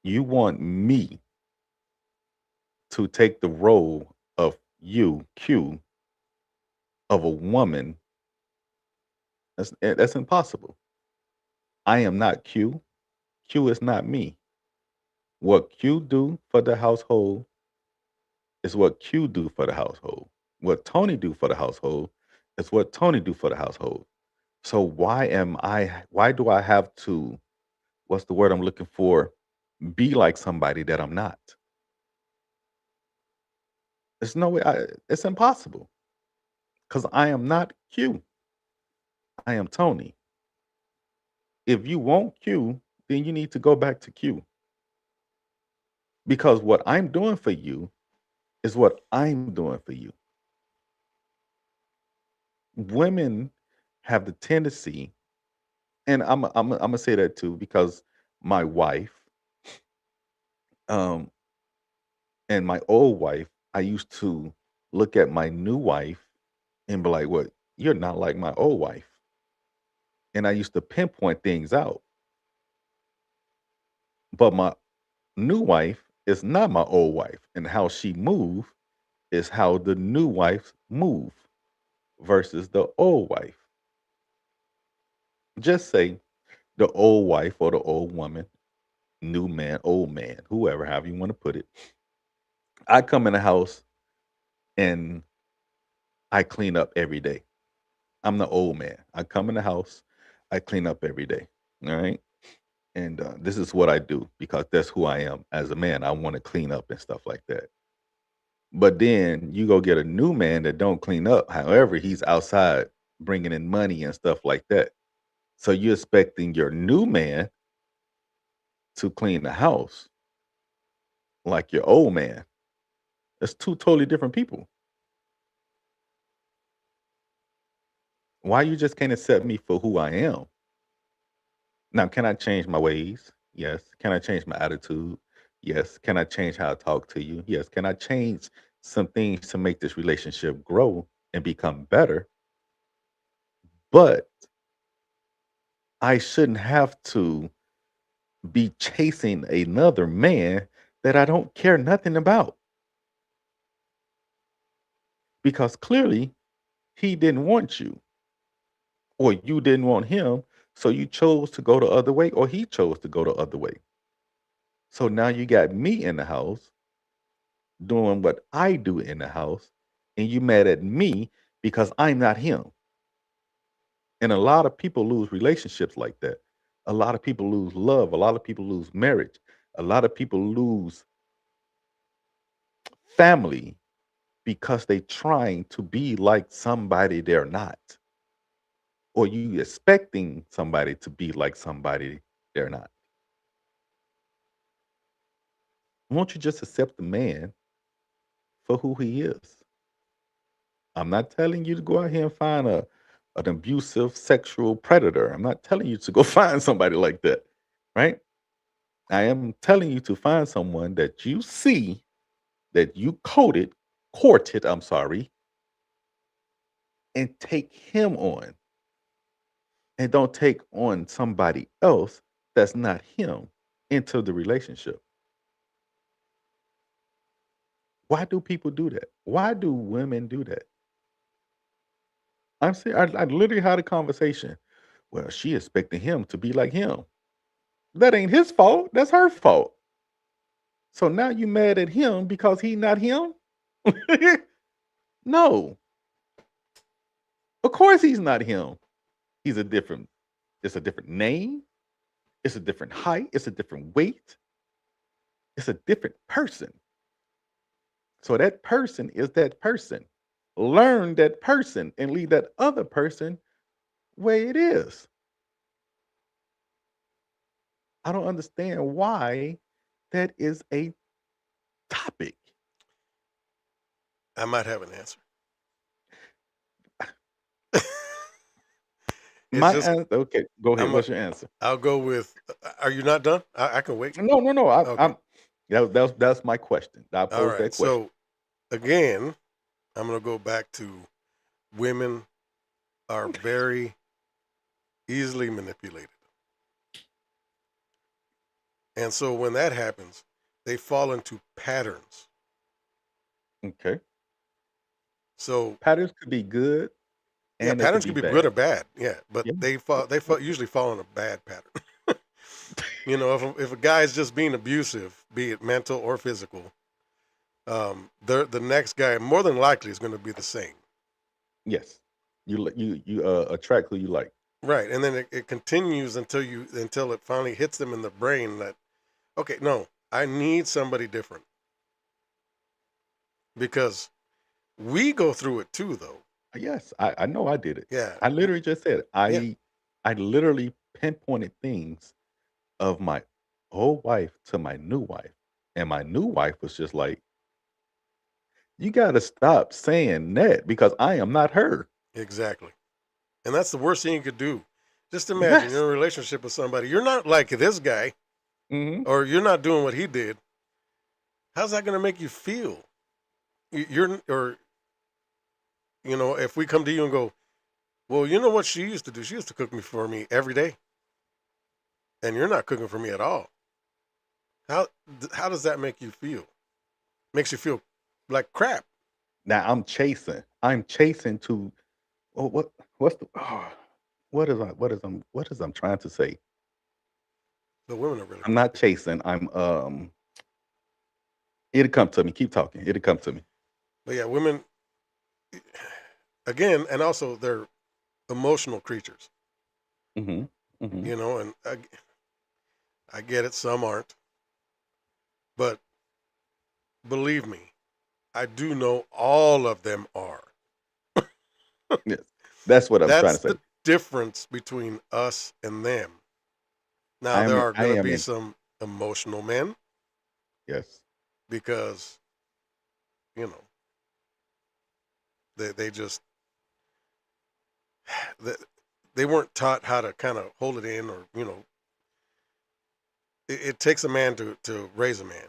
You want me to take the role of you, Q, of a woman. That's impossible. I am not Q. Q is not me. What Q do for the household is what Q do for the household. What Tony do for the household is what Tony do for the household. So why do I have to, what's the word I'm looking for? Be like somebody that I'm not. There's no way it's impossible. Because I am not Q. I am Tony. If you want Q, then you need to go back to Q. Because what I'm doing for you is what I'm doing for you. Women have the tendency, and I'm gonna say that too, because my wife, um, and my old wife, I used to look at my new wife and be like, "What? You're not like my old wife." And I used to pinpoint things out. But my new wife is not my old wife, and how she move is how the new wife move versus the old wife. Just say the old wife or the old woman, new man, old man, whoever, however you want to put it. I come in the house and I clean up every day. I'm the old man. I come in the house, I clean up every day. All right. And this is what I do because that's who I am as a man. I want to clean up and stuff like that. But then you go get a new man that don't clean up. However, he's outside bringing in money and stuff like that. So you're expecting your new man to clean the house like your old man. That's two totally different people. Why you just can't accept me for who I am? Now, can I change my ways? Yes. Can I change my attitude? Yes. Can I change how I talk to you? Yes. Can I change some things to make this relationship grow and become better? But I shouldn't have to be chasing another man that I don't care nothing about because clearly he didn't want you or you didn't want him. So you chose to go the other way, or he chose to go the other way. So now you got me in the house doing what I do in the house, and you mad at me because I'm not him. And a lot of people lose relationships like that. A lot of people lose love. A lot of people lose marriage. A lot of people lose family because they trying to be like somebody they're not. Or you expecting somebody to be like somebody they're not. Won't you just accept the man for who he is? I'm not telling you to go out here and find an abusive sexual predator. I'm not telling you to go find somebody like that, right? I am telling you to find someone that you see, that you courted, I'm sorry, and take him on. And don't take on somebody else that's not him into the relationship. Why do people do that? Why do women do that? I'm saying I literally had a conversation. Well, she expecting him to be like him. That ain't his fault. That's her fault. So now you mad at him because he not him? No. Of course he's not him. He's a different, it's a different name, it's a different height, it's a different weight, it's a different person. So that person is that person. Learn that person and leave that other person where it is. I don't understand why that is a topic. I might have an answer. It's My just answer, okay, go ahead. I'm a, What's your answer? I'll go with. Are you not done? I can wait. No. Okay. That's my question. I All posed right. that question. So again, I'm going to go back to women are very easily manipulated, and so when that happens, they fall into patterns. Okay. So Patterns could be good yeah, and they could patterns be can be good or bad. bad. Yeah, but Yeah. usually fall in a bad pattern. If a guy is just being abusive, be it mental or physical, the next guy more than likely is going to be the same. Yes. You attract who you like. Right, and then it continues until it finally hits them in the brain that okay, no, I need somebody different because we go through it too, though. Yes, I know I did it. Yeah, I literally just said it. yeah, I literally pinpointed things of my old wife to my new wife. And my new wife was just like, you gotta stop saying that because I am not her. exactly. And that's the worst thing you could do. Just imagine Yes. you're in a relationship with somebody. You're not like this guy, Hmm. or you're not doing what he did. How's that going to make you feel? You're, or if we come to you and go, well, you know what she used to do? She used to cook me for me every day, and you're not cooking for me at all. How how does that make you feel? Makes you feel like crap. Now I'm chasing. I'm chasing to oh, what's the what is I'm trying to say? The women are really I'm not crazy. chasing. I'm it'll come to me. Keep talking. It'll come to me. But yeah, women again, and also they're emotional creatures. Hmm. Hmm. And I get it. Some aren't, but believe me, I do know all of them are. Yes. That's what I'm trying That's to say. the difference between us and them. Now I there am are I going to am be in some emotional men yes. because you know they just they, they weren't taught how to kind of hold it in, or it takes a man to raise a man.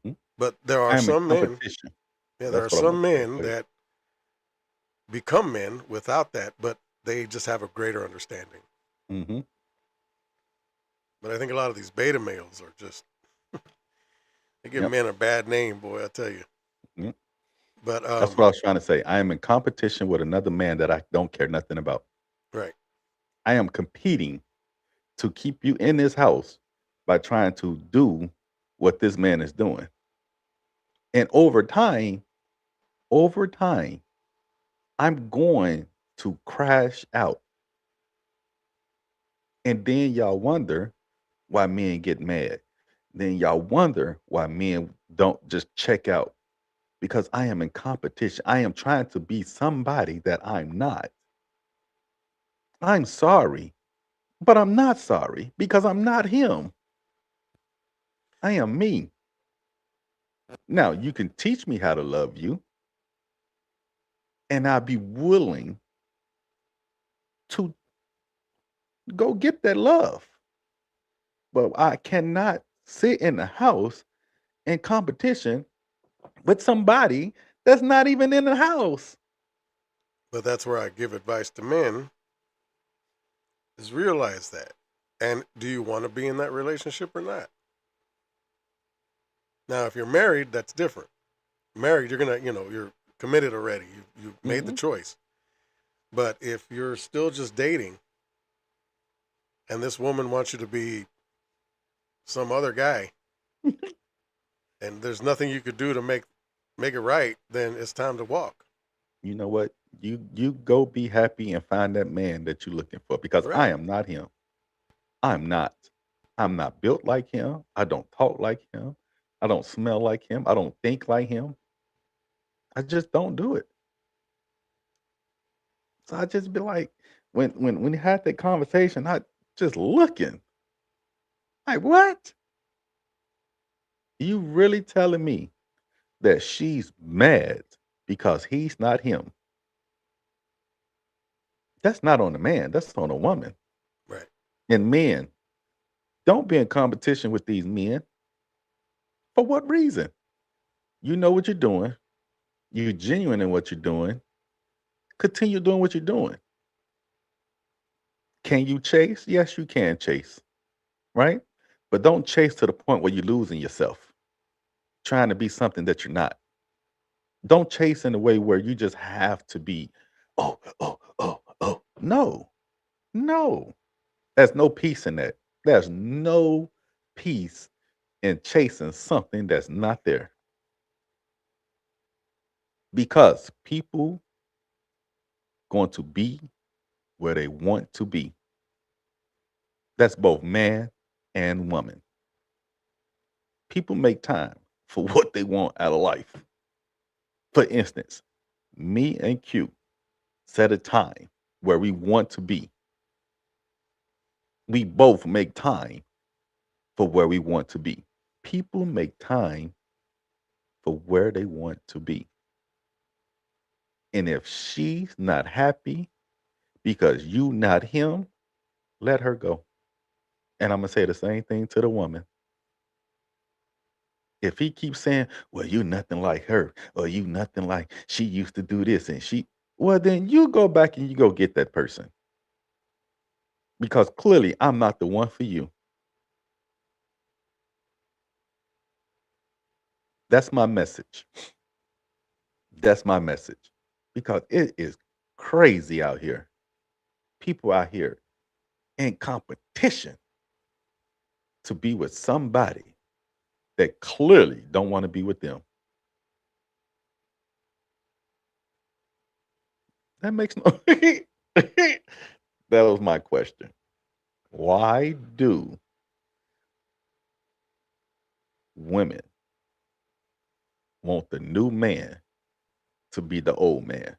Hmm. But there are I am in some men, competition. yeah, there That's are what I'm some gonna say. men that become men without that, but they just have a greater understanding. Hmm. But I think a lot of these beta males are just they give Yep. men a bad name, boy. I tell you. Yep. But That's what I was trying to say. I am in competition with another man that I don't care nothing about. right, I am competing to keep you in this house by trying to do what this man is doing. And over time, I'm going to crash out. And then y'all wonder why men get mad. Then y'all wonder why men don't just check out because I am in competition. I am trying to be somebody that I'm not. I'm sorry, but I'm not sorry because I'm not him. I am me. Now, you can teach me how to love you, and I'll be willing to go get that love. But I cannot sit in the house in competition with somebody that's not even in the house. But that's where I give advice to men is realize that. And do you want to be in that relationship or not? Now, if you're married, that's different. Married, you're going to, you're committed already. You've made the Mhm. choice. But if you're still just dating and this woman wants you to be some other guy and there's nothing you could do to make it right, then it's time to walk. You know what? You go be happy and find that man that you're looking for because I Right. am not him. I'm not. I'm not built like him. I don't talk like him. I don't smell like him. I don't think like him. I just don't do it. So I just be like, when he had that conversation, I just looking like, what? You really telling me that she's mad because he's not him? That's not on the man. That's on a woman. Right. And men, don't be in competition with these men. For what reason? You know what you're doing. You're genuine in what you're doing. Continue doing what you're doing. Can you chase? Yes, you can chase, right? But don't chase to the point where you're losing yourself, trying to be something that you're not. Don't chase in a way where you just have to be, oh, oh, oh, oh. No, no. There's no peace in that. There's no peace in chasing something that's not there because people going to be where they want to be. That's both man and woman. People make time for what they want out of life. For instance, me and Q set a time where we want to be. We both make time for where we want to be. People make time for where they want to be. And if she's not happy because you not him, let her go. And I'm gonna say the same thing to the woman. If he keeps saying, well, you nothing like her, or you nothing like she used to do this and she, well, then you go back and you go get that person. Because clearly I'm not the one for you. That's my message. That's my message. Because it is crazy out here. People out here in competition to be with somebody that clearly don't want to be with them. That makes no That was my question. Why do women want the new man to be the old man?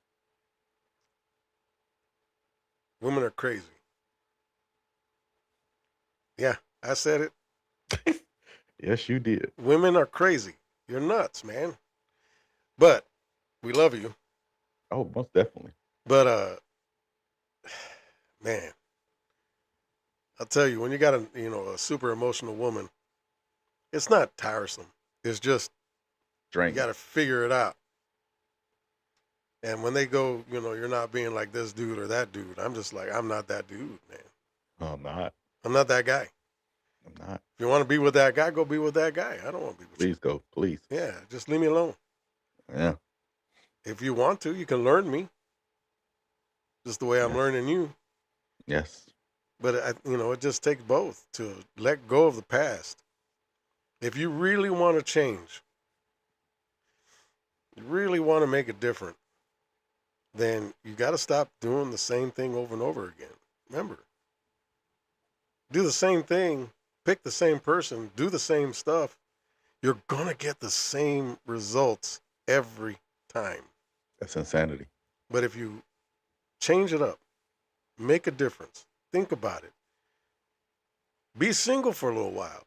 Women are crazy. Yeah, I said it. Yes, you did. Women are crazy. You're nuts, man. But we love you. Oh, most definitely. But man, I'll tell you, when you got a super emotional woman, it's not tiresome. It's just you got Draining. to figure it out. And when they go, you're not being like this dude or that dude. I'm just like, I'm not that dude, man. No, I'm not. I'm not that guy. I'm not. If you want to be with that guy, go be with that guy. I don't want to be with you. Please go. Please. Yeah, just leave me alone. Yeah. If you want to, you can learn me just the way I'm Yes. learning you. Yes. But it just takes both to let go of the past. If you really want to change, you really want to make it different, then you got to stop doing the same thing over and over again. Remember, do the same thing, pick the same person, do the same stuff. You're going to get the same results every time. That's insanity. But if you change it up, make a difference, think about it, be single for a little while,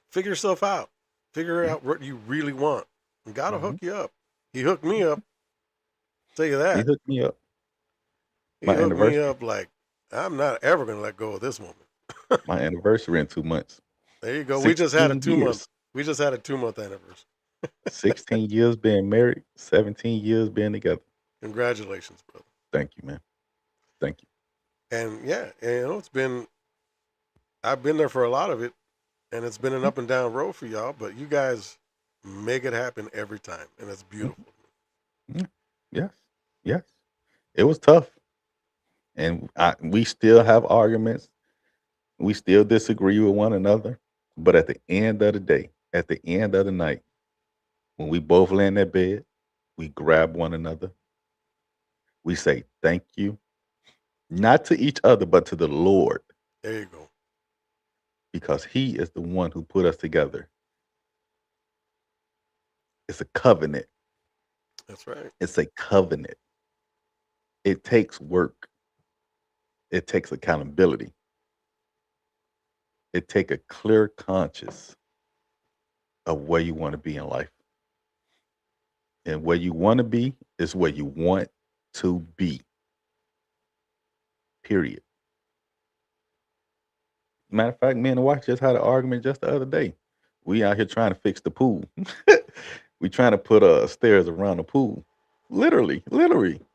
figure yourself out, figure out what you really want. And God will Mm-hmm. hook you up. He hooked me up, tell you He that. hooked me up. He My hooked me anniversary. up like I'm not ever going to let go of this woman. My anniversary in 2 months. There you go. We just had a 16 2 month. years. We just had a 2 month anniversary. 16 years being married, 17 years being together. Congratulations, brother. Thank you, man. Thank you. And yeah, I've been there for a lot of it, and it's been an up and down road for y'all. But you guys make it happen every time, and it's beautiful. Mhm. Yes. Yes. It was tough. And we still have arguments. We still disagree with one another. But at the end of the day, at the end of the night, when we both lay in that bed, we grab one another. We say thank you, not to each other, but to the Lord, There you go. because He is the one who put us together. It's a covenant. That's right. It's a covenant. It takes work. It takes accountability. It takes a clear conscience of where you want to be in life. And where you want to be is where you want to be. Period. Matter of fact, me and the wife just had an argument just the other day. We out here trying to fix the pool. We trying to put stairs around the pool. Literally.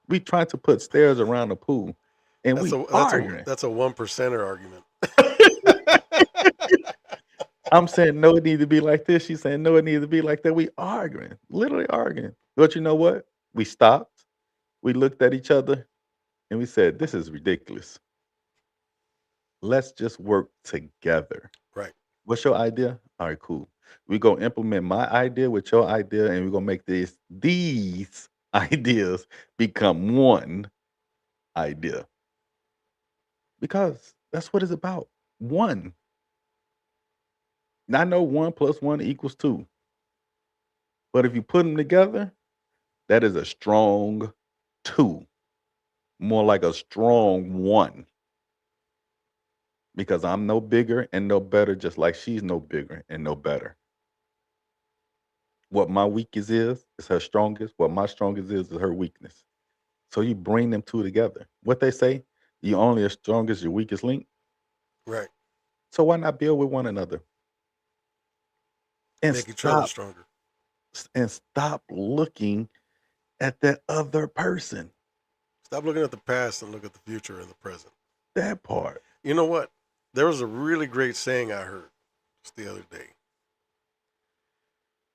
We trying to put stairs around the pool. And That's we a that's a arguing. that's a 1%er argument. I'm saying no, it needs to be like this. She's saying no, it needs to be like that. We arguing, literally arguing. But you know what? We stopped. We looked at each other and we said, "This is ridiculous. Let's just work together." Right. What's your idea? All right, cool. We gonna implement my idea with your idea, and we're gonna make these ideas become one idea. Because that's what it's about. One. And I know 1 + 1 = 2. But if you put them together, that is a strong two. More like a strong one. Because I'm no bigger and no better, just like she's no bigger and no better. What my weakest is her strongest. What my strongest is her weakness. So you bring them two together. What they say, you only as strong as your weakest link. Right. So why not build with one another and Make each other stop stronger. looking at that other person? Stop looking at the past and look at the future and the present. That part. You know what? There was a really great saying I heard just the other day.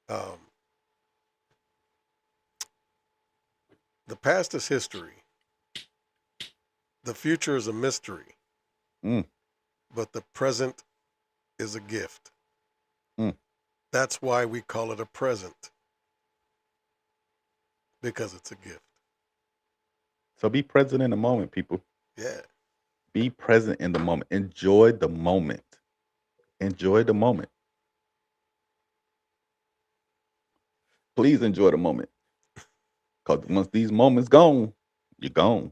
Um, the past is history. The future is a mystery. Mm. But the present is a gift. Mm. That's why we call it a present. Because it's a gift. So be present in the moment, people. Yeah. Be present in the moment. Enjoy the moment. Enjoy the moment. Please enjoy the moment. Because once these moments gone, you're gone.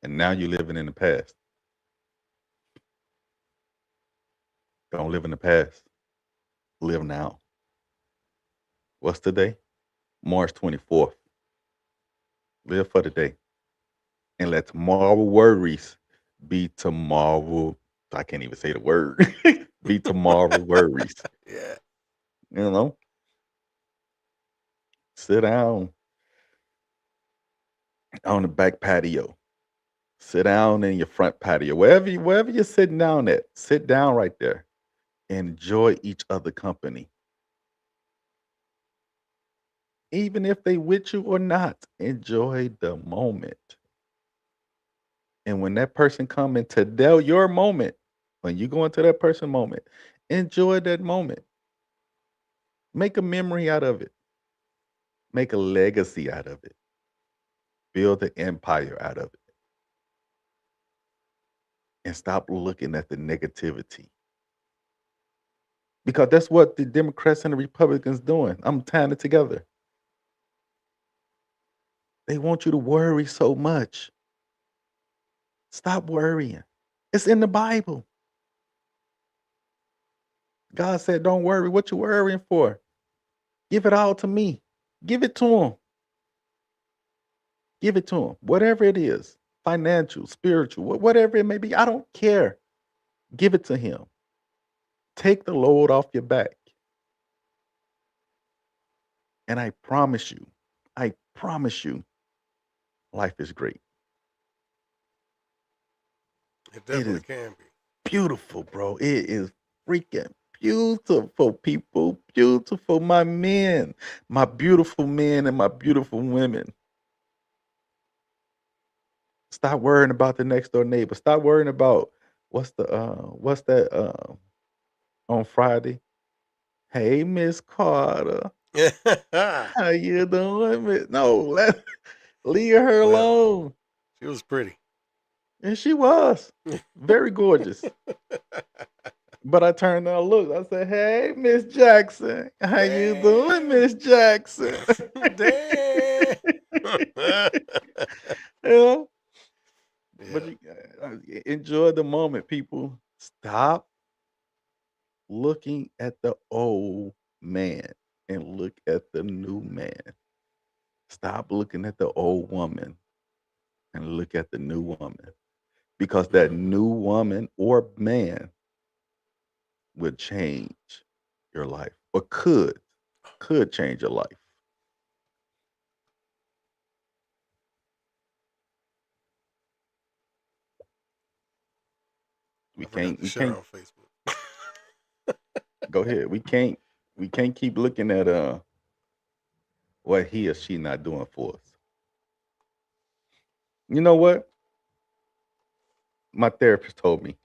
And now you're living in the past. Don't live in the past. Live now. What's today? March 24th. Live for the day. And let tomorrow worries be tomorrow. I can't even say the word. Be tomorrow worries. Yeah. You know? Sit down on the back patio. Sit down in your front patio. Wherever you're sitting down at, sit down right there. Enjoy each other company. Even if they with you or not, enjoy the moment. And when that person come into your moment, when you go into that person moment, enjoy that moment. Make a memory out of it. Make a legacy out of it. Build an empire out of it. And stop looking at the negativity. Because that's what the Democrats and the Republicans doing. I'm tying it together. They want you to worry so much. Stop worrying. It's in the Bible. God said, don't worry. What you worrying for? Give it all to me. Give it to him. Give it to him. Whatever it is, financial, spiritual, whatever it may be, I don't care. Give it to him. Take the load off your back. And I promise you, life is great. It definitely is can be. Beautiful, bro. It is freaking beautiful, people. Beautiful. My men, my beautiful men and my beautiful women. Stop worrying about the next door neighbor. Stop worrying about what's that on Friday. Hey, Miss Carter. How you doing, Miss? No, leave her Well, alone. she was pretty. And she was very gorgeous. But I turned and I looked. I said, "Hey, Miss Jackson, how you doing, Miss Jackson?" Damn. You know? But Yeah. you enjoy the moment, people. Stop looking at the old man and look at the new man. Stop looking at the old woman and look at the new woman. Because that new woman or man would change your life or could change your life. I forgot to share on Facebook. Go ahead. We can't keep looking at what he or she not doing for us. You know what? My therapist told me.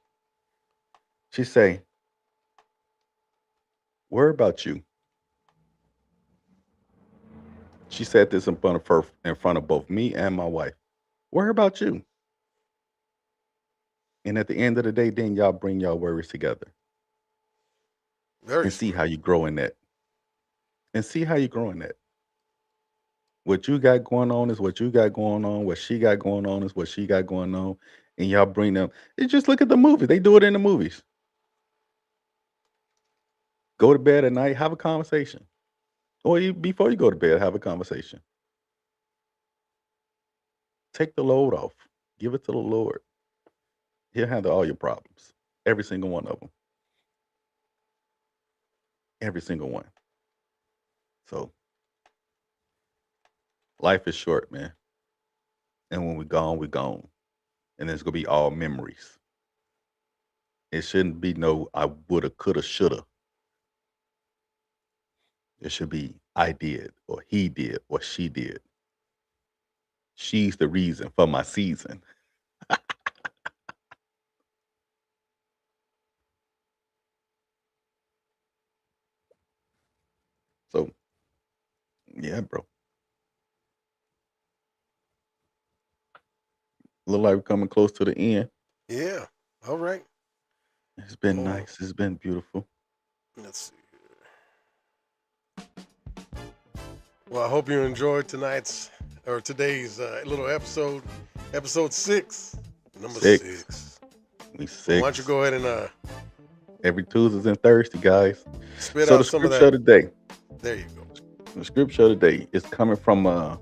She say, worry about you. She said this in front of both me and my wife. Worry about you. And at the end of the day, then y'all bring y'all worries together. Very and see smart. how you grow in that. And see how you grow in that. What you got going on is what you got going on. What she got going on is what she got going on. And y'all bring them. You just look at the movie. They do it in the movies. Go to bed at night, have a conversation. Or before you go to bed, have a conversation. Take the load off. Give it to the Lord. He'll handle all your problems. Every single one of them. Every single one. So life is short, man. And when we're gone, we're gone. And it's gonna be all memories. It shouldn't be no I woulda, coulda, shoulda. It should be I did, or he did, or she did. She's the reason for my season. So yeah, bro. Look like we're coming close to the end. Yeah. All right. It's been Oh, nice. It's been beautiful. let's see. Well, I hope you enjoyed today's little episode 6, number 6. We Why don't 6. you go ahead and Every Tuesdays and Thursday, guys. spit So out the some of scripture of that? the day. There you go. The scripture of the day is coming from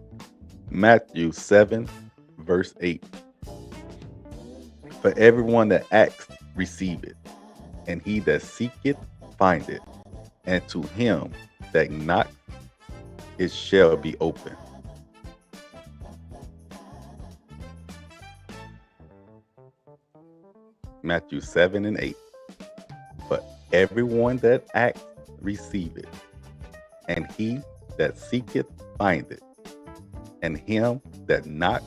Matthew 7, verse 8. For everyone that asks, receive it, and he that seeketh, find it, and to him that knock, it shall be open. Matthew 7 and 8. For everyone that asks, receive it, and he that seeketh, find it, and him that knock,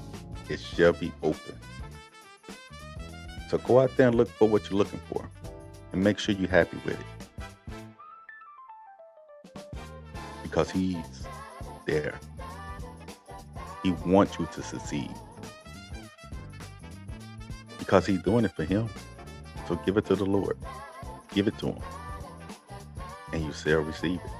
it shall be open. So go out there and look for what you're looking for, and make sure you're happy with it, because he's there. He wants you to succeed, because he's doing it for him. So give it to the Lord. Give it to him, and you shall receive it.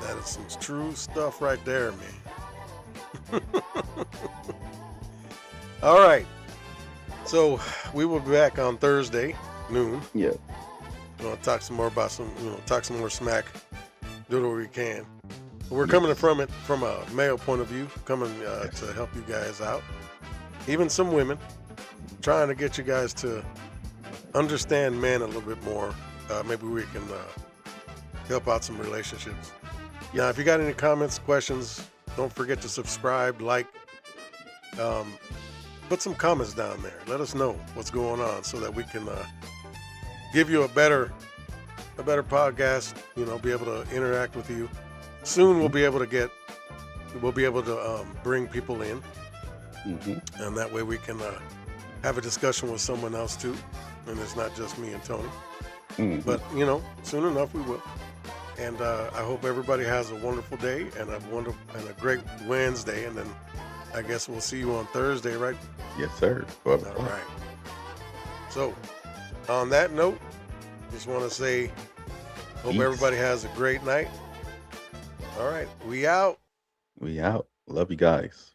That is some true stuff right there, man. All right. So we will be back on Thursday, noon. Yeah. We're going to talk some more about talk some more smack. Do what we can. We're coming from it from a male point of view, coming to help you guys out. Even some women, trying to get you guys to understand men a little bit more. Maybe we can help out some relationships. Now, if you got any comments, questions, don't forget to subscribe, like, put some comments down there. Let us know what's going on so that we can give you a better podcast. Be able to interact with you. Soon we'll be able to bring people in, and that way we can have a discussion with someone else too, and it's not just me and Tony. But soon enough we will. And I hope everybody has a wonderful day and a great Wednesday, and then I guess we'll see you on Thursday, right? Yes, sir. All right. So, on that note, just want to say, hope Peace. everybody has a great night. All right, we out. We out. Love you guys.